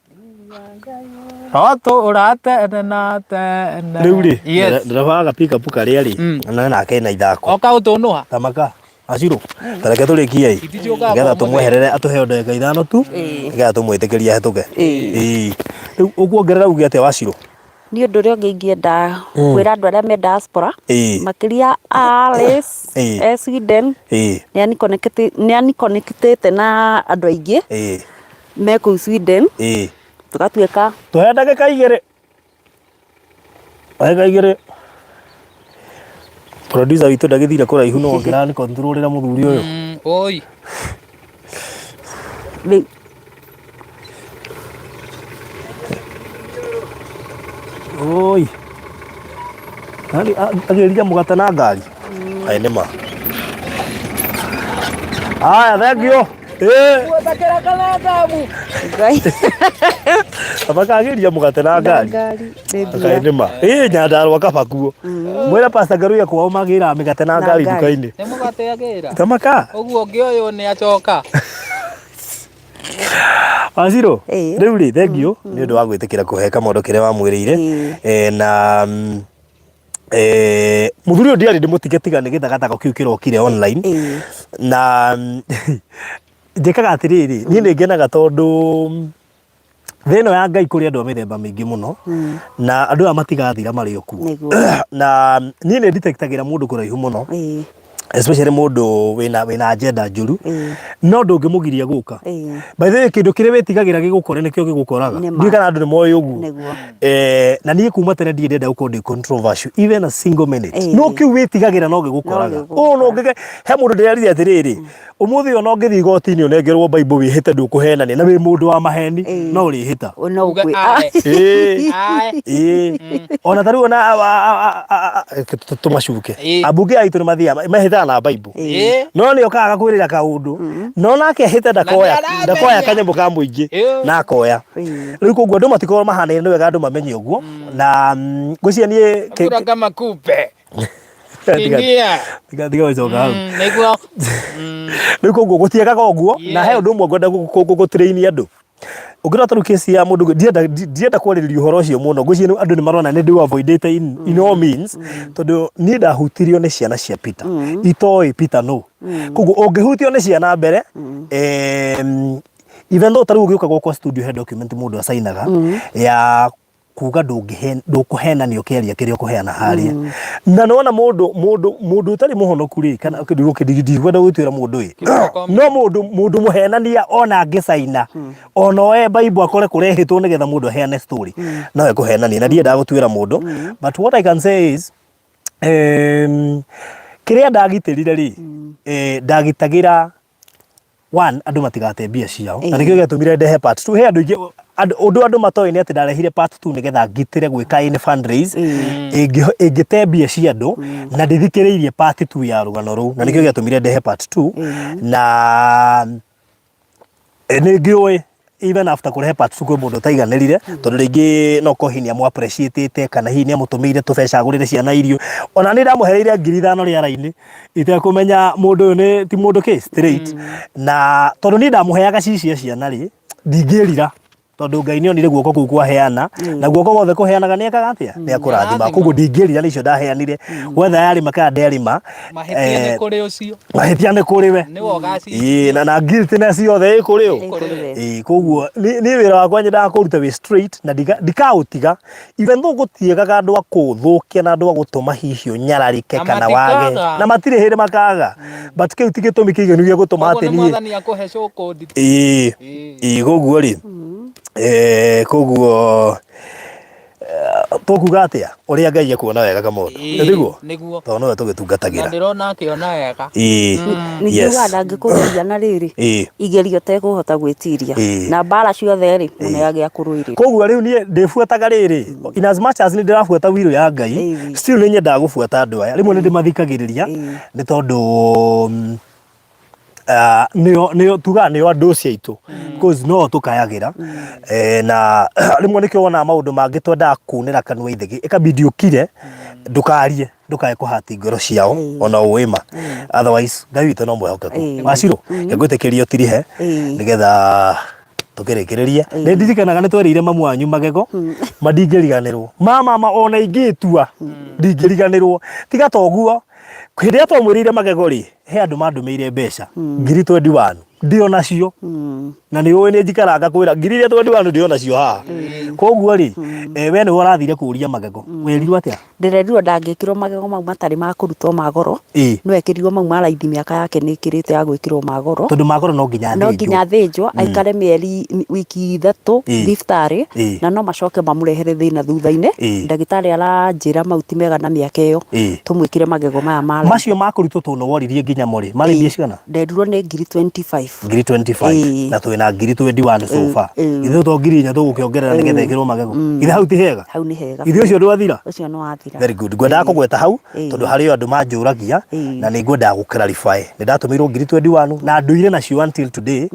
rotura tene na tene riu ri ndirabaga pick up karia ri na nake na ithako oka utunuha tamaka Wachiro tareke turikie ngetha tumweherere atuhe ndagika ithano tu ngetha tumwitikiria hetuke riu ukuongerera uge atia Wachiro ni undu ria ngienda kwira andu aria me diaspora makiria Alice Sweden ni ani connected na andu aingi me ku Sweden tukatuika tuhe ndagika igiri producer witu ndagithira kuraihu no ngira ni controlera muthuri uyu oi oi nani ageria mugate na ngari ai nima aya thank you utakira kana damu Ngai abakageria mugate na ngari ai nima nyandarwa kabakuo mwira pastor Garuya kwao magira migate na ngari dukaini ni mugate agira tamaka uguo ngioyo ni acoka Wachiro riu ri thank you ni undu wa gwitikira kuhe Kamondo kiria wamwirire na muthuri uyu ndiari ndimutigetiga ni githagathago kiu kirokire online na njikaga atiriri ni ngenaga tondu thino ya Ngai kuri andu mithemba mingi muno na andu amatigathira mari okuo na ni detectagira mundu kuraihu muno especially mundu wina agenda njuru no ndungimugiria guka by the way kindu kire wetigagira gigukore nikio gigukoraga ndi kana andu ni moyo ugu na nie kuma tene ndi ndenda gukorwo ndi controversial even a single minute no kiu wetigagira no gigukoraga no ngige he mundu ndirarire atiriri umuthi ona ngithi igoti-ini unengerwo Bible wihite ndukuhenania na wi mundu wa maheni no urihita ona tariu ona tumacuke abunge aitu ni mathia mahita na Bible no ni okaga kwirira kaundu no nake hita ndakoya kanyambo ka muingi na akoya riu koguo andu matikorwo mahanaine ni wega andu mamenye uguo na ngwiciria nie kuranga makupe tiga wicoka niguo riu koguo gutiekaga uguo na he undu umwe ngwenda gutrain andu ukira taru kesi ya mundu ndienda kwaririria uhoro ucio muno ngwiciria andu ni marona ni ndi avoidate in all means tondu ni ndahutirio ni ciana cia Peter itoi Peter no koguo ungihutio ni ciana mbere even though taru ugiuka kwa studio head document mundu asainaga ya kuga ndukuhenania ukiaria kiria ukuheana haria na nona mundu utari muhonoku ri kana ndigwenda gwitwira mundu ri no mundu muhenania ona ngicaina ona we Bible akore kurehitwo nigetha mundu aheane story no ekuhenania na ndienda gutwira mundu but what I can say is kiria ndagitirire ri ndagitagira one andu matigate mbia ciao na nikio giatumire ndehe part 2 he andu ingi andu matoi ni ati ndarehire part 2 nigetha ngitire gwika in fundraise ingite mbia cia andu na ndithikiriirie part 2 ya rugano ru na nikio giatumire ndehe part 2 na ni ngioi even after kurehe parts kwe mundu taiganirire tondu ringi no ko hinya mu appreciate kana hinya mutumire tubecagurire ciana irio ona ni ndamuhereire 5,000 riara-ini ite kumenya mundu ni ti mundu ke straight na tondu ni ndamuheaga cicia ciana ri ndingirira tondu Ngai ni onire guoko kuu kwa heana na guoko gothe kuheanaga ni ekaga atia ni akurathima koguo ndingirira nicio ndaheanire wetha yari makaya nderima mahitia ni kuri ucio mahitia ni kuri we ni wogaci na guiltiness yothe i kuri u koguo ni wira wakwa nyendaga kuruta wi straight na ndikautiga even though gutiegaga andu akuthukia na andu agutuma hihi unyararike kana wage na matire hindi makaga but kiu tigitumi kiiganu gia gutuma ati ni mwathani akuhe cukudi koguo ri koguo tukuga atia uria Ngai akuona wega kamundu niguo tondu nowe tugitungatagira na ndirona akiona wega ningiuga ndangikugeria na riri igerio tekuhota gwitiria na mbara ciothe ri muneage akuruire koguo riu nie ndibuataga riri in as much as ni ndirabuata wiru ya Ngai still ni nyendaga gubuata andu aya rimwe ni ndimathikagiriria ni tondu nio tuga nio andu ciaitu because no tukayagira na rimwe nikio wona maundu mangi twenda kunira kanwa ithegi ikabidi ukire ndukarie ndukae kuhati ngoro ciao ona uwima otherwise Ngai witu no mwehokeku waciro ngwitikiria utirihe nigetha tukirikiriria ni ndirikanaga ni twerire mamu wanyu magego madingiriganirwo mama ona ingitua ndingiriganirwo tiga toguo kwiria twamwirire magego ri he andu mandumeire mbeca 21 ndio nacio na ni uwe ni njikaranga kwira 21 ndio nacio ha koguo ri we ni urathire kuria magego werirwo atia ndirerirwo ndangikirwo magego mau matari ma kurutwo magoro no ekirirwo mau maraithi miaka yake ni kirite ya gwikirwo magoro tondu magoro no nginya thinjwo aikare mieri wiki 3 thiftari na no macoke mamurehere thina thutha-ini ndagitari aranjira mauti mega na miaka iyo tumwikire magego maya mara macio makurutwo tuno woririe nginya mori mari mbia cigana nderirwo ni 25 na twina 21 so far ithu to ngirinya tugukiongerera nigetha ikirwo magego ithe hau ti hega hau ni hega ithe ucio ndwathira ucio no wathira very good ngwendaga kugweta hau tondu hari andu manjuragia na ni ngwendaga guklarify ni ndatumirwo 21 na nduire nacio until today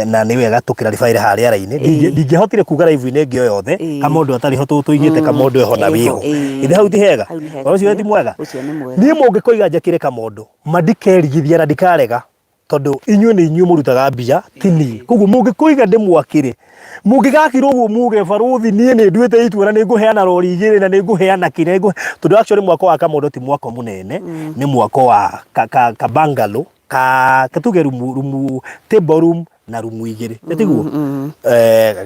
na ni wega tuklarify hari ara-ini ndingihotire kuga live-ini ngio yothe kama undu atari ho tuigite kama undu eho na wiho ithe hau ti hega ucio ti mwega ni mungikoiga njakire kama undu mandikerigithia na ndikarega tondu inyuĩ nĩ inyuĩ mũrutaga mbia tini koguo mũngĩkũiga ndĩmwakĩre mũngĩgakirwo ũguo muge baruthi niĩ nĩ nduĩte itua na nĩ ngũheana rori igĩrĩ na nĩ ngũheana kĩrĩa tondu actually mwako wa Kamondo ti mwako mũnene nĩ mwako wa ka bungalow katuge rumu table room na rumu igĩrĩ nĩtiguo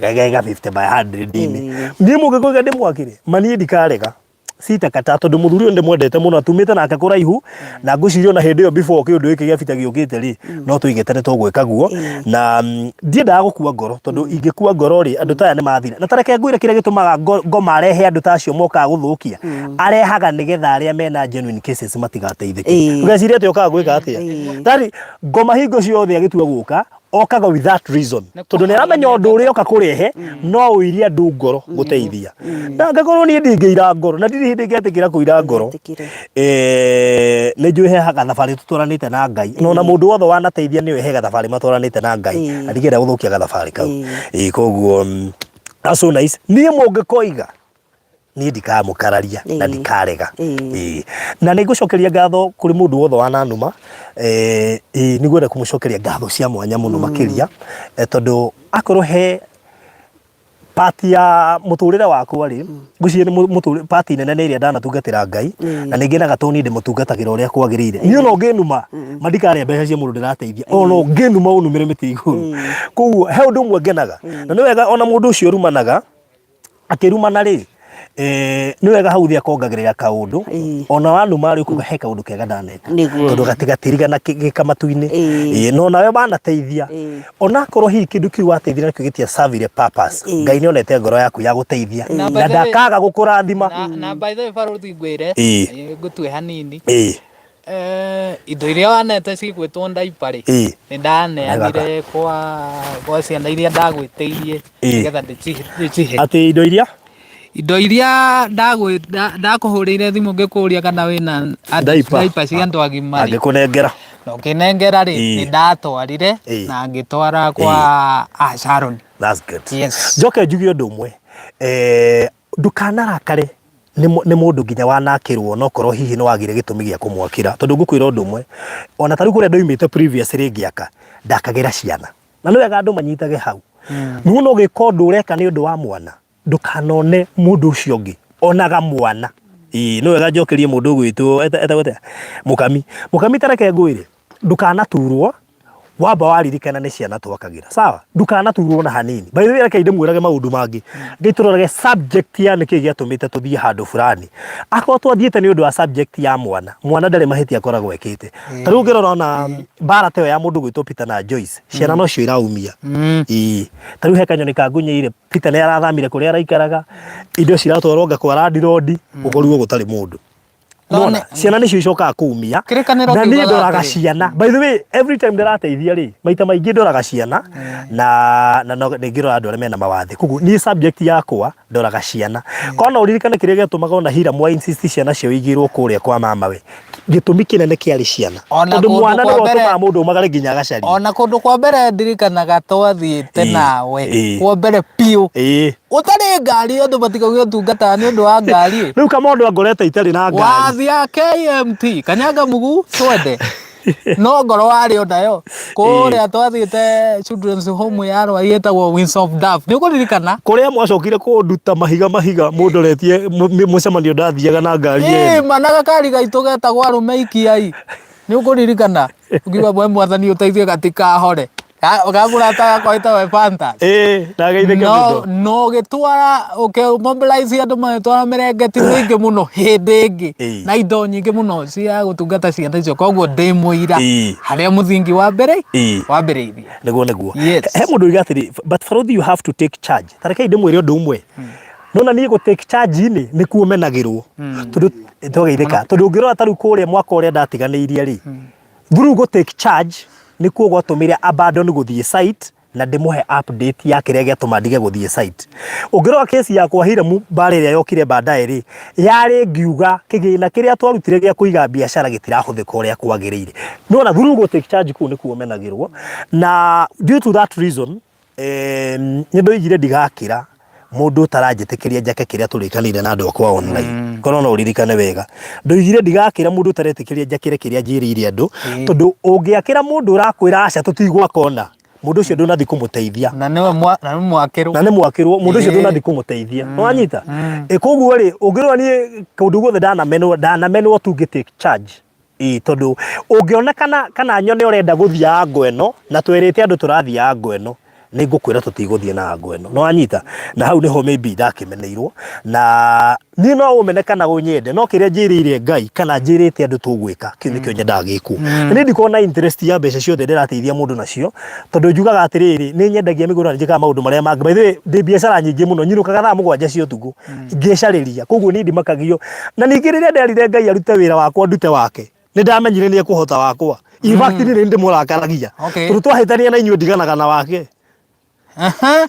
ga 50 by 100 niĩ mũngĩkũiga ndĩmwakĩre mani ndikarega sitakata tondu muthuri onde mwendete muno atumite nake kuraihu na ngucirio na hindi yo before kiundu giki giabita giukite ri no tuigete ni tugwika guo na ndiendaga gukua ngoro tondu ingikua ngoro ri andu taya ni mathira na tareke ngwire kire gitumaga ngoma arehe andu tacio moka guthukia arehaga nigetha aria mena genuine cases matigateithike ugeciria ati okaga gwika atia tari ngoma hingo ciothe agitua guka okaga with that reason tondu ni aramenya undu uri oka kurehe no uiria ndu ngoro guteithia na ngakorwo ni ndingiira ngoro na ndiri hindi ngetikira kuira ngoro ni njuhe haga thabari tutwaranite na Ngai no na mundu wothe wanateithia ni wehe thabari matwaranite na Ngai atigera guthukia thabari kau koguo so nice ni mungikoiga ni ndikamukararia na ndikarega na nigucokeria ngatho kuri mundu wothe wananuma ni gwenda kumucokeria ngatho cia mwanya muno makiria tondu akorwo he party ya muturire wakwa ri ngucie ni party nene ni iria ndanatungatira Ngai na ningenaga to ni ndimutungatagira uria kwagirire ni ono nginuma mandikare mbeca cia mundu ndirateithia ono nginuma unumire miti iguru koguo he undu mwe ngenaga na ni wega ona mundu ucio rumanaga akirumana ri ni wega hau thia kongagirira kaundu ona wanu mari kuga he kaundu kega ndaneka tondu gatigatirigana gikamatu-ini no nawe banateithia ona korwo hi kindu kiu wateithia nakio gitia service purpose Ngai ni onete ngoro yaku ya guteithia na ndakaga gukurathima na by the way baruthi ngwire ngutwe hanini indo iria wanete cigwitwo ndaipari ni ndaneanire kwa ciana iria ndagwiteirie nigetha ndicihe ati indo iria ndakuhurire thimu ngikuria kana wina daipa cia andu agima angikunengera no kinengera ri ni ndatwarire na ngitwara kwa Sharon. That's good. Yes. Njoke njuge undu umwe ndukanarakare ni mundu nginya wanakirwo no korwo hihi no wagire gitumi gia kumwakira tondu ngukwira undu umwe ona tari kuria ndoimite previous ringiaka ndakagira ciana na no wega andu manyitage hau nuo no giko ndu ureka ni undu wa mwana ndukanone mundu ucio ngi onaga mwana no wega njokerie mundu gwitwo eta mukami tareke ngwire ndukanaturwo wamba waririkana ni ciana twakagira sawa ndukanaturwo na hanini by the way reke ndimwirage maundu mangi ngiturorage subject ya niki giatumite tuthie handu fulani akwa twathiete ni undu wa subject ya mwana ndari mahiti akoragwo ekite tari ngirora na bara teo ya mundu gwitwo Peter na Joyce ciana no cio iraumia tari he kanyoni kangunyeire Peter ni arathamire kuria araikaraga indo ciratwarwo ngakwa Landlord ukoruo gutari mundu nona ciana nicio icokaga kuumia na ni ndoraga ciana by the way every time ndirateithia ri maita maingi ndoraga ciana na ngirora andu aria mena mawathe kugu ni subject yakwa ndoraga ciana kona uririkane kiria gitumaga ona hira mwa insist ciana cio igirwo kuria kwa mama we gitumi kinene kiari ciana tondu mwana no gutuma mundu magare nginya agacari ona kundu kwa mbere ndirikanaga twathiite nawe kwa mbere piu utari ngari andu matikauge utungata ni undu wa ngari riu kama undu angorete itari na ngari wathia KMT kanyaga mugu twende no ngoro wari onayo kuria twathiite children's home ya arwa yetagwo Wings of Dove ni ukuririkana kuria mwacokire kunduta mahiga mundoretie mucemanio ndathiaga na ngari managa kari gaitu getagwo arume ikiai ni ukuririkana ukiwa bwe mwathani uteithie gatika hore gagurata kwaita we Fanta na geithike muno no gitwara mobilize andu matwara merengeti nyingi muno hindi ingi na indo nyingi muno cia gutungata ciana icio koguo ndimwira haria muthingi wa mbere wambiriirie niguo he mundu igatiri but for you have to take charge tareke ndimwire undu umwe nona ni go take charge ni kuomenagirwo tondu togeithika tondu ngirora taru kuria mwaka uria ndatiganeirie ri through go take charge ni kuo gwatumire abandon guthie site na ndimuhe update ya kiria giatuma ndige guthie site ungirora kesi ya kwa hira bare ria yokire baadaye ri yari ngiuga kigina kiria twarutire gia kuiga biashara gitirahuthika uria kwagiriire nona through go take charge ku ni kuomenagirwo na due to that reason ni ndoigire ndigakira mundu taranjitikiria njake kiria turikanire na andu akwa online kono no uririkane wega ndoigire ndigakira mundu taretikiria njakire kiria njirire andu tondu ungiakira mundu urakwira aca tutigwa kona mundu ucio ndunathi kumuteithia na ni mwakirwo mundu ucio ndunathi kumuteithia wanyita koguo ri ungirwa ni kundu guothe ndanamenwo tu take charge tondu ungionekana kana nyone urenda guthia ngweno na twerete andu turathia ngweno ni ngukwira tutiguthie na ngweno no anyita na hau niho maybe ndakimeneirwo na ni no umenekana gunyende no kiria njirire Ngai kana njirite andu tugwika kiu nikio nyenda giku ni ndikona interest ya mbeca ciothe ndirateithia mundu nacio tondu njugaga atiriri ni nyendagia migurani njika maundu maria mangi by the way ndi biashara nyingi muno nyirukaga thaa mugwanja cio tugu ngicariria koguo ni ndimakagio na ningi riria nderire Ngai arute wira wakwa ndute wake ni ndamenyire ni ekuhota wakwa in fact ni ndimurakaragia tondu twahitania na inyuĩ ndiganaga na wake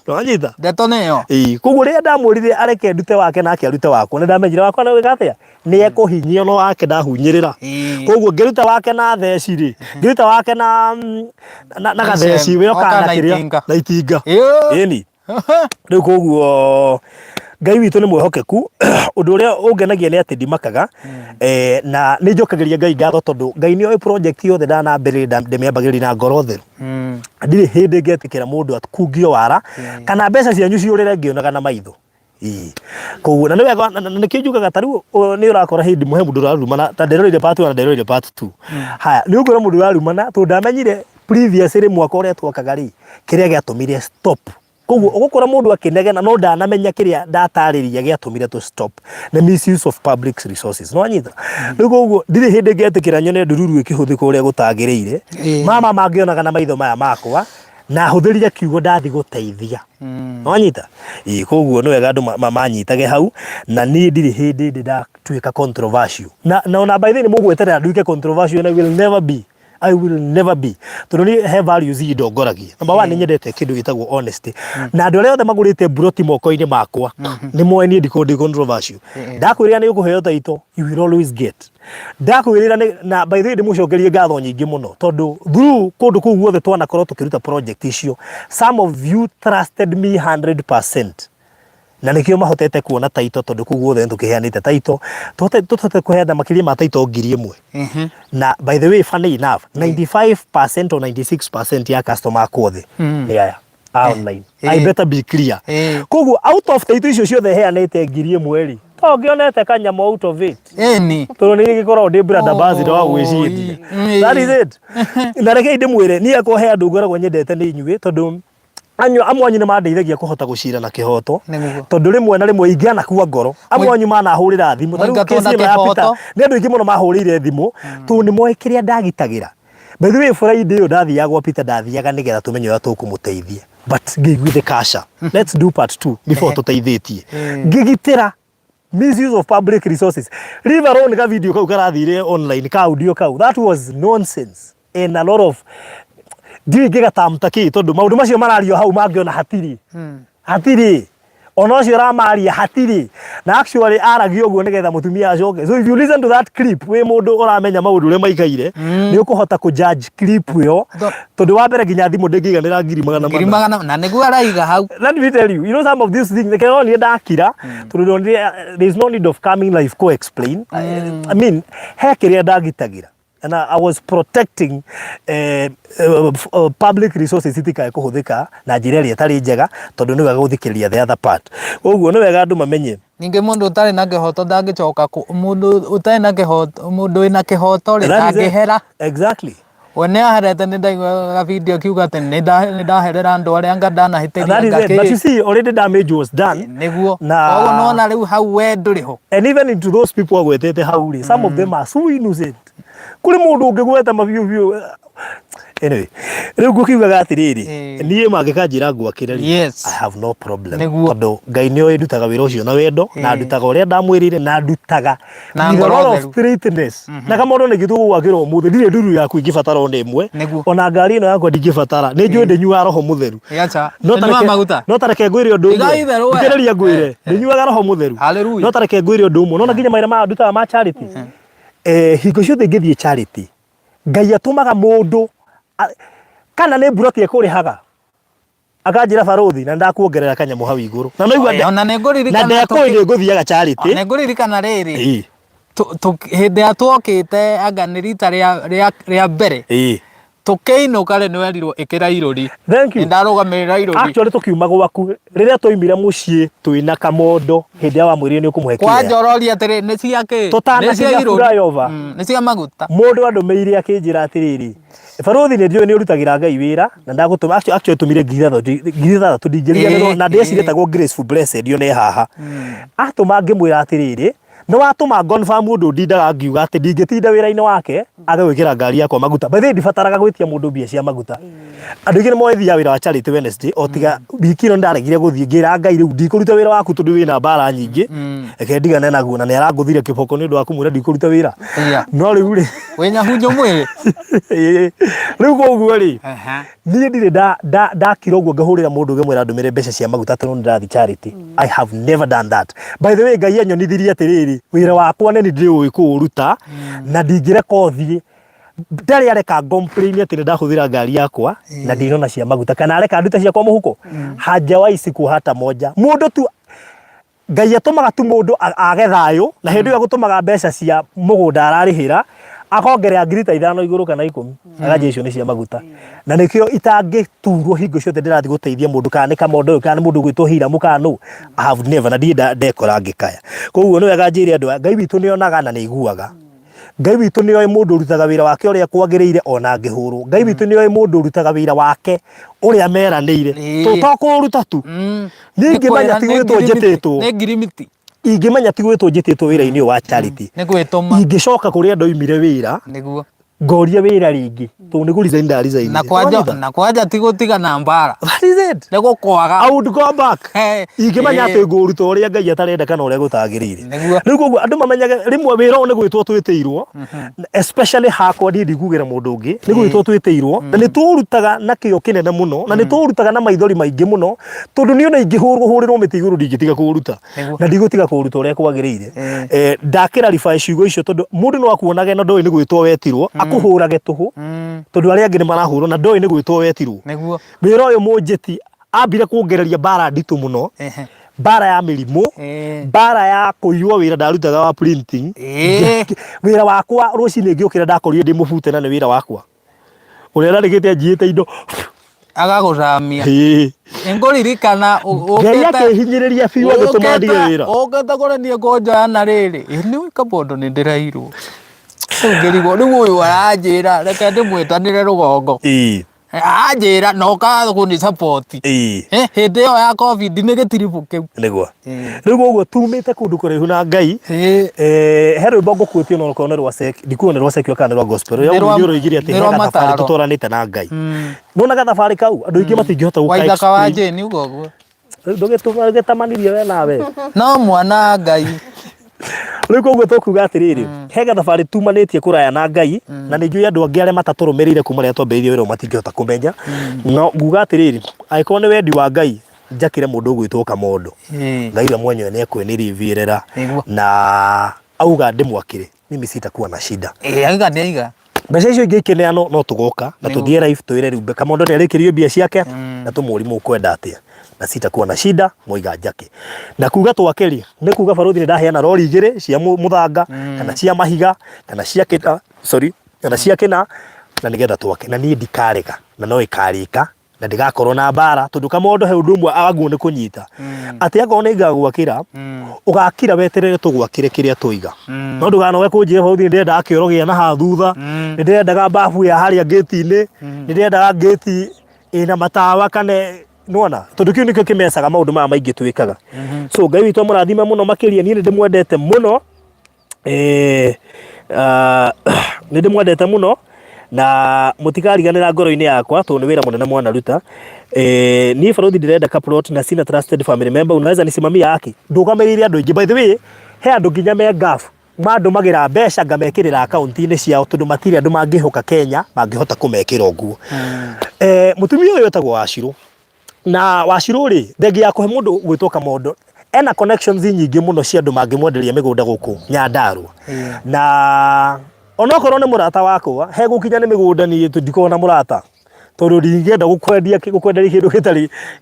Twanyita ndeto niyo koguo ria ndamurire areke ndute wake nake arute wakwa ni ndamenyire wakwa na wega atia ni ekuhinyio no wake ndahunyirira koguo ngiruta wake na theci ri ngiruta wake na gatheci we okana kiria na itinga ni riu koguo Ngai witu ni mwehokeku undu uria ungenagia ni ati ndimakaga na ni njokagiria Ngai ngatho tondu Ngai ni oy project yothe ndanambirira ndimiambagirira na ngoro theru ndiri hindi ngetikira mundu atkungio wara kana mbeca cianyu ciurire ngionaga na maitho koguo na ni wega ni kinjugaga tariu ni urakora hindi muhe mundu urarumana ta nderorire part 1 na nderorire part 2 haya ni ungora mundu urarumana to ndamenyire previous ri mwaka uria twakaga ri kiria giatumire stop koguo ugukora mundu akinegena no ndanamenya kiria ndatariria giatumire to stop na misuse of public resources no anyita riu koguo ndiri hindi ngetikira nyone ndururu ikihuthika uria gutagiriire mama mangionaga na maitho maya makwa na huthirire kiugo ndathi guteithia no anyita koguo no wega andu manyitage hau na ni ndiri hindi ndatuika controversial na ona by the way mugweterera nduike controversial and I will never be I will never be. Tondu ni he values indongoragia. Number 1 ni nyendete kindu gitagwo honesty. Na andu aria othe magurite broti moko-ini makwa ni moe ni ndiko controversial. Ndakwirira ni ukuheo taito, you will always get. Ndakwirira na by the way ndimucokerie ngatho nyingi muno tondu through kundu kuu guothe twanakorwo tukiruta project icio, some of you trusted me 100%. Na nikio mahotete kuona taito tondu kuu guothe tukiheanite taito tutote kuheana makiria ma taito 1,000. Na by the way funny enough 95% or 96% ya customer kwothe ni aya online. I better be clear. Koguo out of taito icio ciothe heanite 1,000 to ngionete kanyamo out of it. Ni Tondu ni gikorwo ndi brother bazi wa gwiciria. That is it. Na reke ndimwire ni akohe andu ngoragwo nyendete ni inyuĩ tondu amwanyu ni mandeithagia kuhota gucira na kihoto tondu rimwe na rimwe ingiana kuwa ngoro amwanyu manahurira thimu tariu kesi ya Peter ni andu ingi muno mahurire thimu tu ni moe kiria ndagitagira. By the way Friday yo ndathiaga gwa Peter ndathiaga nigetha tumenye uria tukumuteithia but give the cash. Let's do part 2 before tuteithitie ngigitira misuse of public resources. Leave alone ka video kau karathire online ka audio kau, that was nonsense and a lot of ndiĩ ngĩgatamũta tondu maundu macio marario hau mangiona hatiri ona ũcio ramaria hatiri na actually aragio guo nigetha mutumia acoke. So if you listen to that clip we mundu uramenya maundu uria maikaire ni ukuhota ku judge clip iyo tondu wa mbere nginya thimu ndingiganira 1,000 na niguo araiga hau. Let me tell you, some of these things they only ndakira tondu there is no need of coming life co explain. I mean he kiria ndagitagira and I was protecting public resources itikae kuhuthika na njira iria tari njega tondu ni wega guthikiriria the other part. Koguo ni wega andu mamenye ninge mundu utari na kihoto ndangicoka mundu utari na kihoto mundu ina kihoto ri ndangihera. Exactly. Wone aherete ni ndaigua video kiuga ati ni ndaherera andu aria ngandana hitiria ngaki. But you see already damage was done. Niguo koguo nona riu hau we nduriho. And even into those people agwetete hau ri some of them are so innocent. Kuri mundu ungigweta mabiu anyway riu gukiugaga atiriri nie mangikanjira ngwakire I have no problem tondu Ngai ni oĩ ndutaga wĩra ũcio na wendo na ndutaga ũrĩa ndamwĩrire na ndutaga na ngoro straightness na kama ũndũ nĩ gĩtũgwakĩra ũmũthĩ ndirĩ nduru yaku ingĩbatara ona ĩmwe ona ngari ĩno yakwa ndingĩbatara nĩ njũĩ ndĩnyuaga roho mũtheru no tareke ngwĩre ũndũ ũmwe thikĩrĩria ngwĩre ndĩnyuaga roho mũtheru no tareke ngwĩre ũndũ ũmwe nona nginya maira ma ndutaga ma charity hingo ciothe ngĩthiĩ charity Ngai atumaga mundu kana nĩ mburoti ekũrĩhaga akanjĩra barothi na ndakuongerera kanyamu hau igũrũ na no igua ona nĩ ngũririkana na ndekũĩ ngũthiaga charity na ngũririkana rĩrĩ hĩndĩ ya twokĩte anga nĩ rita rĩa mbere tukĩinũka rĩ nĩwerirwo ĩkĩra irũri. Thank you. Ndarugamĩrĩra irũri actually tukiuma gwaku rĩrĩa twaumire mũciĩ twĩna kamondo hĩndĩ ya wamwĩrire nĩ ũkũmũhe kĩrĩa kwanjororia atĩrĩ nĩ cia kĩ nĩ cia irũri nĩ cia maguta mũndũ andũmĩire akĩnjĩra atĩrĩrĩ barothi nĩ ndiũĩ nĩ ũrutagĩra Ngai wĩra na ndagũtũma actually tumire 3,000 ndingĩria na ndĩciretagwo Graceful Blessed yo nĩ haha atũma ngĩmwĩra atĩrĩrĩ no watũma confirm mũndũ ndindaga ngiuga atĩ ndingĩtinda wĩra-inĩ wake agagwĩkĩra ngari yakwa maguta by the way ndibataraga gwĩtia mũndũ mbia cia maguta andũ aingĩ nĩ moĩ thiaga wĩra wa Charity Wednesday o tiga wiki ĩno ndaregire gũthiĩ ngĩra Ngai rĩu ndikũruta wĩra waku tondũ wĩna mbara nyingĩ reke ndigane naguo na nĩ arangũthire kĩboko nĩ ũndũ wa kũmwĩra ndikũruta wĩra no rĩu rĩ wĩnyahunjũ mwĩrĩ rĩu koguo rĩ niĩ ndirĩ ndakira ũguo ngahũrĩra mũndũ ngamwĩra ndũmĩre mbeca cia maguta tondũ ndĩrathiĩ charity. I have never done that. By the way Ngai anyonithirie atĩrĩrĩ wĩra wakwa nĩ ndĩũĩ kũũruta na ndingĩreka ũthiĩ ndarĩ areka complain atĩ ndahũthĩra ngari yakwa na ndinona cia maguta kana areka nduta ciakwa mũhuko hajawahi siku hata moja. Mũndũ tu Ngai atũmaga tu mũndũ age thayũ na hĩndĩ ĩyo gũtũmaga mbeca cia mũgũnda ararĩhĩra akongerera 5,000 igũrũ kana 10 agaje icio nĩ cia maguta na nĩkĩo itangĩturwo hingo ciothe ndĩrathiĩ gũteithia mũndũ kana nĩ kamondo kana mũndũ gwĩtwo hira mũkano I have never na ndiĩ ndekora ngĩkaya. Koguo nĩ wega njĩre andũ Ngai witũ nĩ onaga na nĩ iguaga. Ngai witũ nĩ oĩ mũndũ ũrutaga wĩra wake ũrĩa kwagĩrĩire ona angĩhũrwo. Ngai witũ nĩ oĩ mũndũ ũrutaga wĩra wake ũrĩa meranĩire tũtakũruta tu ningĩmenya ti gwĩtwo njĩtĩtwo nĩ ngirimiti ingĩmenya ti gwĩtwo njĩtĩtwo wĩra-inĩ wa charity nĩ gwĩtũma ingĩcoka kũrĩa ndoimire wĩra nĩguo ngoria wira ringi to ni resign da resign na kwaja tigotiga na mbara that is it nego kwaga I would go back ingimanya ati nguruta uria Ngai atarenda kana uria gutagirire riu koguo andu mamenyaga rimwe wira ni gwitwo twitiirwo especially hakwa ndi kugira mundu ungi ni gwitwo twitiirwo na ni turutaga na kio kinene muno na ni turutaga na maithori maingi muno tondu ni ona ingihurwo miti iguru ndingitiga kuruta na ndigutiga kuruta uria kwagirire ndakira rifa ciugo icio tondu mundu no akuonaga na ndoi ni gwitwo wetirwo akuhurage tuhu tondu aria angi ni marahurwo na ndoi ni gwitwo wetirwo niguo wira uyu munjiti ambire kuongereria bara nditu muno bara ya mirimu bara ya kuiywo wira ndarutaga wa printing wira wakwa rucini ngiukira ndakorire ndi mubute na ni wira wakwa uria ndarigite njiite indo agagucamia engoririkana uketa hinyiriria biu agutuma ndige wira uketa kurenia ngoja na riri ni kabondo ni ndirairwo ngirigo ni uyu aranjira reke ndimwitanire rugongo ajira no ka kuni support hindi yo ya covid ni gitiribu kiu niguo riu guo tumite kundu kurihu na Ngai hero bongo kwitio no kone rwa sek ndikuone rwa sek kana rwa gospel yo nyuro igiri ati hega tafari tutoranite na Ngai nona ga tafari kau andu ingi matingihota guka waithaka wanje ni ugo ndugituma getamanirie we nawe no mwana Ngai riu koguo tukuga atiriri hega tafari tumanitie kuraya na Ngai na ningi andu angi aria mataturumirire kuma ria twambiririe wira matingihota kumenya no nguga atiriri aiko ni wendi wa Ngai njakire mundu gwitwo Kamondo Ngai we mwenyewe ni ekwenirie virera na auga ndimwakire mimi sitakuwa na shida aiga ni aiga mbeca icio ingi kineano no tugoka na tuthie live twire riu Kamondo ni arikirio bia ciake na tumuri mukwenda atia na sitakuwa na shida moiga njake na kuga twakeri ni kuga baruthi ni ndaheana rori igiri cia muthanga kana cia mahiga kana cia kita kana cia kina na nigetha twake na ni ndikareka na no ikarika na ndigakorwo na mbara tondu Kamondo he undu umwe aguo ni kunyita ati akona igagwakira ugakira weterere tugwakire kiria tuiga no nduganowe kunjira baruthi ndenda akiorogia na ha thutha ndendaga bafu ya haria gate-ini ndendaga gate ina matawa kana nona tondu kiu nikio kimecaga maundu ma maingi twikaga so Ngai witu amurathime muno makiria ni ndimwendete muno ni ndimwendete muno na mutikariganira ngoro-ini yakwa tondu ni wira munene mwana ruta ni baruthi ndirenda kaplot na sina trusted family member unaweza nisimamia haki ndugamirire andu ingi by the way he andu nginya me gafu mandu magira mbeca ngamekirira account-ini ciao tondu matiri andu mangihoka Kenya mangihota kumekira uguo mutumia uyu etagwo Wachiro na Wachiro ri thegi ya kuhe mundu gwitwo Kamondo ena connections nyingi muno cia andu mangimwenderia migunda guku Nyandarua na onokorwo ni murata wakwa he gukinya ni migunda ni ndikona murata tondu ndingenda gukwenderia kindu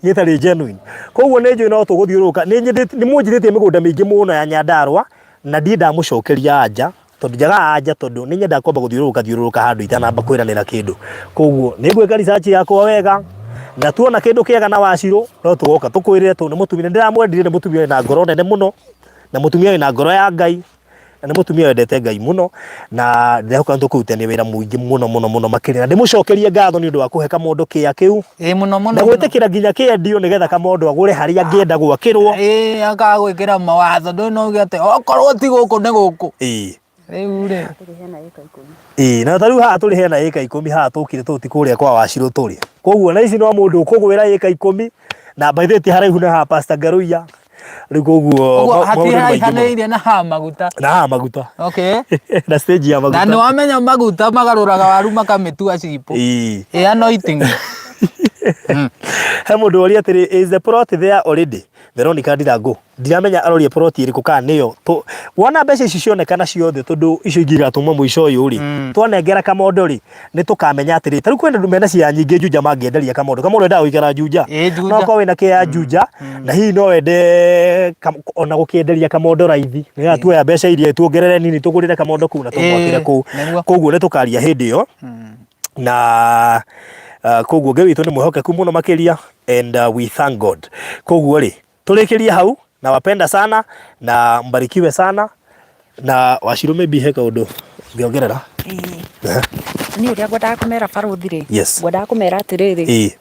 gitari genuine koguo ni njui no tuguthiuruka ni munjithitie migunda mingi muno ya Nyandarua na ndinda mucokeria anja tondu njaga anja tondu ni nyenda kwamba guthiuruka handu itanamba kwiranira kindu koguo ni gwika research yakwa wega na tuona kindu kiega na Wachiro no tugoka tukwirire tu ni mutumia ndiramwendire ni mutumia na ngoro nene muno na mutumia na ngoro ya Ngai na ni mutumia wendete Ngai muno na ndihoka tukutania wira muingi muno makirira ndimucokerie ngatho ni undu wa kuhe Kamondo kia kiu muno na gwitikira nginya kiendio nigetha Kamondo agure haria angienda gwakirwo akagwikira mawatho ndu no gete okorwo ti guku ni guku riu ri na tariu ha turi hena eka 10 ha tukire tuti kuria kwa Wachiro turi koguo na ici no mundu ukugwira eka 10 na by the way haraihu na ha Pastor Garuya riu koguo hatihanairie na ha maguta okay na stage ya maguta na ni wamenya maguta magaruraga waru makamitua cipo anointing he mundu ori atiri is the plot there already Veronica Ndirangu ndiramenya arorie plot iriku kana niyo wona mbeca ici cionekana ciothe tondu icio ingiga tuma muico uyu ri twanengera Kamondo ri ni tukamenya atiri tari kwenda ndumena cia nyingi Juja mangienderia Kamondo enda guikara Juja no kwa wina kia Juja na hi no wende ona gukienderia Kamondo raithi ni atuoya mbeca iria tuongerere nini tugurire Kamondo kuna tumwakire ku koguo ni tukaria hindi yo na koguo Ngai witu ni mwihokeku muno makiria and we thank God koguo ri tulikiria hau na wapenda sana na mbarikiwe sana na Wachiro maybe heka undu ngiongerera ni uria ngwendaga kumera baruthi ri ngwendaga kumera atiriri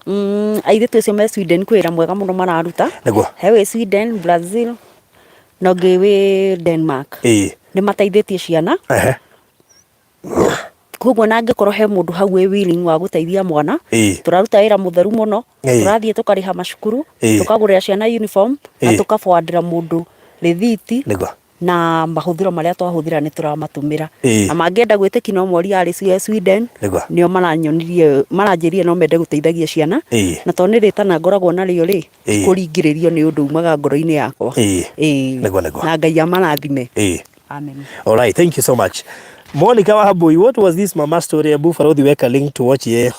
aithitu acio me Sweden kwira mwega muno mararuta he wi Sweden Brazil no ngi wi Denmark ni mateithitie ciana koguo na ngikorwo he mundu hau wi willing wa guteithia mwana turaruta wira mutheru muno turathie tukariha macukuru tukagurira ciana uniform na tukabwandira mundu rithiti na mahuthiro maria twahuthira ni turamatumira na mangienda gwitiki no mwori ari Sweden nio maranjiririe no mende guteithagia ciana na to ni ritana ngoragwo nario ri kuringiririo ni undu umaga ngoro-ini yakwa na Ngai amarathime amen. All right, thank you so much Monica Wahambui. What was this mama story? Abu Farodhi weka link to watch ye.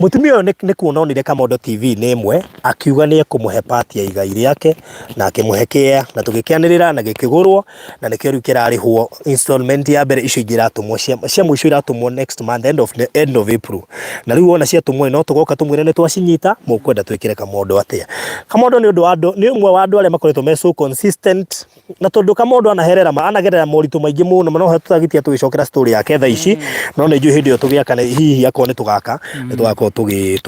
Mutumia ni kuona onire Kamondo TV ni imwe akiuga ni ekumuhe part ya igai riake na akimuhekea na tugikianirira na gikigurwo na nikio riu kirarihwo installment ya mbere icio ingiratumwo cia mwisho iratumwo next month end of April na riu ona ciatumwo no tugoka tumwire ni twacinyita mukwenda twikire Kamondo atia. Kamondo ni undu wa andu ni umwe wa andu aria makoretwo me so consistent na tondu Kamondo anagerera moritu maingi muno no hatutagitia tugicokera story yake tha ici no ni njui hindi yo tugiaka hihi akone ni tugaka ni tugaka tugi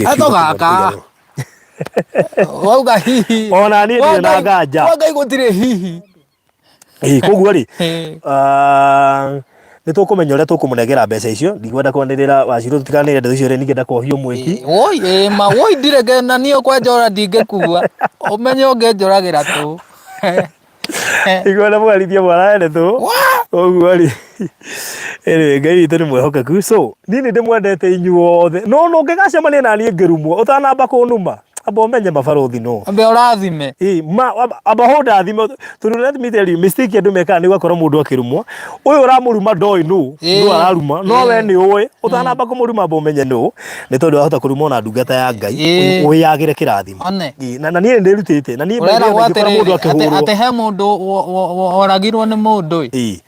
atogaka wauga hihi ona ni na nganja wauga igutire hihi koguo ri ni tukumenya uria tukumunegera mbeca icio ndigwenda kwanirira Wachiro tutikanire ndeto icio ni ngenda kohio mwiki oi ma woi ndirege na niyo kwa njora ndingekua umenye ungenjoragira tu igwenda mwarithia mwarane tu koguo ri Ngai witũ nĩ mwĩhokeku. So niĩ ndĩmwendete inyuothe no ũngĩgacemania na niĩ ngĩrumwo ũtanamba kũnuma amba ũmenye mabarothi no ambe ũrathime amba ho ndathime tondũ let me tell you mistake andũ mekaga nĩ gwakorwo mũndũ akĩrumwo ũyũ ũramũruma ndoĩ nũ araruma no we nĩ ũĩ ũtanamba kũmũruma amba ũmenye nũ nĩ tondũ wahota kũrumwo na ndungata ya Ngai wĩyagĩre kĩrathimo na niĩ ndĩrutĩte na niĩ mũndũ akĩhũrwo atĩ he mũndũ oragirwo nĩ mũndũ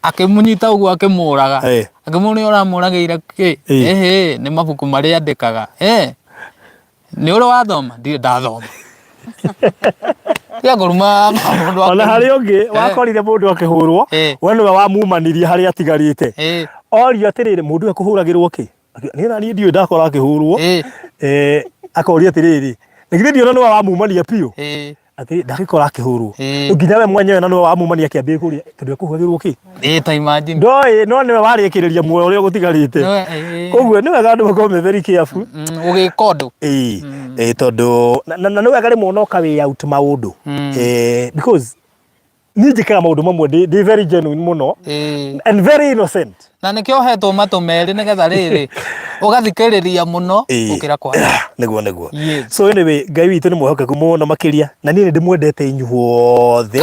akimunyita uguo akimuraga akimuni uramuragira ki ni mabuku maria andikaga ni uri wathoma ndi ndathoma ya nguruma mundu ona hari ungi wakorire mundu akihurwo we niwe wamumanirie hari atigarite orio atiriri mundu akuhuragirwo ki ni nani ndiyo ndakora akihurwo akoria atiriri nigithĩ ndiona niwe wamumania piu ati ndagikora akihurwo nginya we mwenyewe na niwe wamumania kiambia kuria tondu ekuhagirwo ki ta imagine ndoi no niwe warikiriria muoyo uria gutigarite koguo niwe gandu bakome very careful ugikondo tondu na niwe gari muno kawi out maundu because ni njikaga maundu mamwe ndi very genuine muno and very innocent na nikio hetwo matumeri nigetha riri ugathikiriria muno ukira kwa niguo so anyway Ngai witũ nĩ mwĩhokeku muno makiria na niĩ ndĩmwendete inyuothe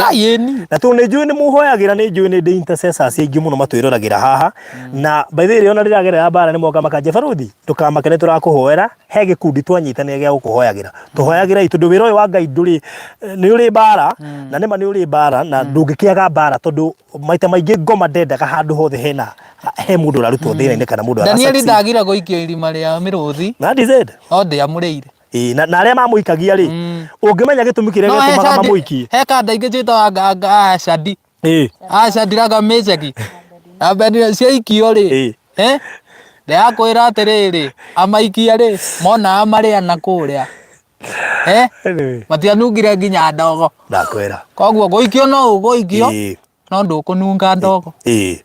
na tu nĩ njũĩ nĩ muhoyagĩra nĩ njũĩ nĩ ndĩ intercessors aingĩ muno matwĩroragira haha na by the way ona rĩragerera mbara nĩ moka makanje Farodhi tukamake nĩ tũrakũhoera he gĩkundi twanyitanĩra gĩa gũkũhoyagĩra tũhoyagĩra tondũ wĩra ũyũ wa Ngai ndũrĩ nĩ ũrĩ mbara na nĩ ma nĩ ũrĩ mbara na ndũngĩkĩaga mbara tondũ maita maingĩ ngoma ndendaga handũ hothe hena he mundu urarutwo thina-inĩ kana mundu Daniel ndagira guikio irima ria miruthi na DZ othe amurĩire na aria mamuikagia ri ungimenya gitumi kiria gĩtũmaga mamuikie he kanda ingĩ njĩtagwo Ashadi Ashadi raga meceki abeni cia ikio ri ndakwĩra atĩrĩrĩ amaikia ri mona marĩana kũrĩa matianungire nginya ndogo ndakwĩra koguo guikio no ũgũikio no ndũkũnunga ndogo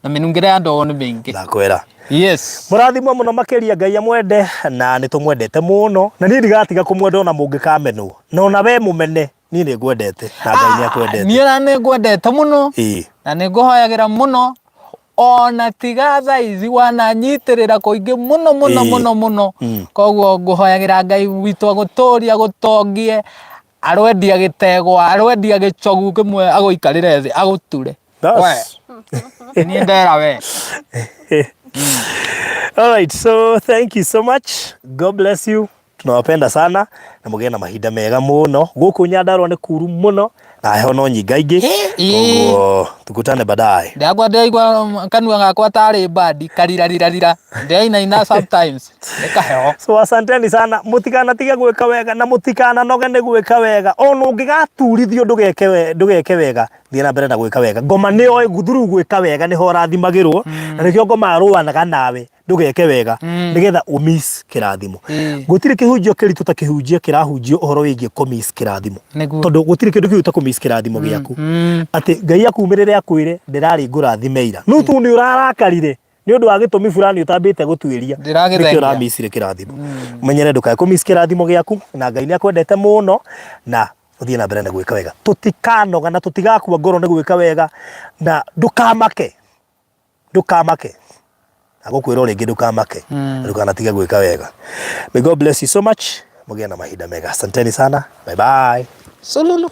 na minungire ya ndogo nĩ mĩingĩ ndakwĩra yes mũrathimwo mũno makĩria Ngai amwende na nĩ tũmwendete mũno na niĩ ndigatiga kũmwenda ona mũngĩkamenwo na ona we mũmene niĩ nĩ ngwendete na Ngai nĩ akwendete niĩ na nĩ ngwendete mũno na nĩ ngũhoyagĩra mũno ona tiga thaici wananyitirira kuingi muno muno muno muno koguo nguhoyagira Ngai witũ agũtũria agũtongie arwendia gĩtegwa arwendia gĩcogu kĩmwe agũikarĩre thĩ agũture we ni ndera we. All right, so thank you so much. God bless you. Tunawapenda sana na mugĩe na mahinda mega muno gũkũ Nyandarua nĩ kuru muno na heho no nyinga ingĩ koguo tukutane baadaye. Ndagwa ndaigua kanua gakwa tarĩ badi karirarira ndaina sometimes nikaheho. So asanteni sana, mutikanatige gwĩka wega na mutikanoge nĩ gwĩka wega ona ũngĩgaturithio ndũgeke wega thiĩ na mbere na gwĩka wega. Ngoma nĩoĩ guthuru gwĩka wega nĩho rathimagĩrwo na nĩkĩo ngoma arũanaga nawe ndũgeke wega nigetha umiss kĩrathimo. Gũtirĩ kĩhunjio kĩritũ ta kĩhunjio kĩrahunjio ũhoro wĩgiĩ kũmiss kĩrathimo tondũ gũtirĩ kĩndũ kĩu ta kũmiss kĩrathimo gĩaku atĩ Ngai akumĩrĩre akwĩre ndĩrarĩ ngũrathime ira no tu nĩ ũrarakarire ni undu wa gitumi fulani utambite gutwiria nikio ramisire kirathimo menyere ndukae kumiss kirathimo giaku na Ngai ni akwendete muno na uthie na mbere na gwika wega tutikanoga na tutigakua ngoro ni gwika wega na ndukamake agukwira ringi ndukamake ndukanatige gwika wega. May God bless you so much. Mugie na mahinda mega. Asanteni sana. Bye bye. Sololo.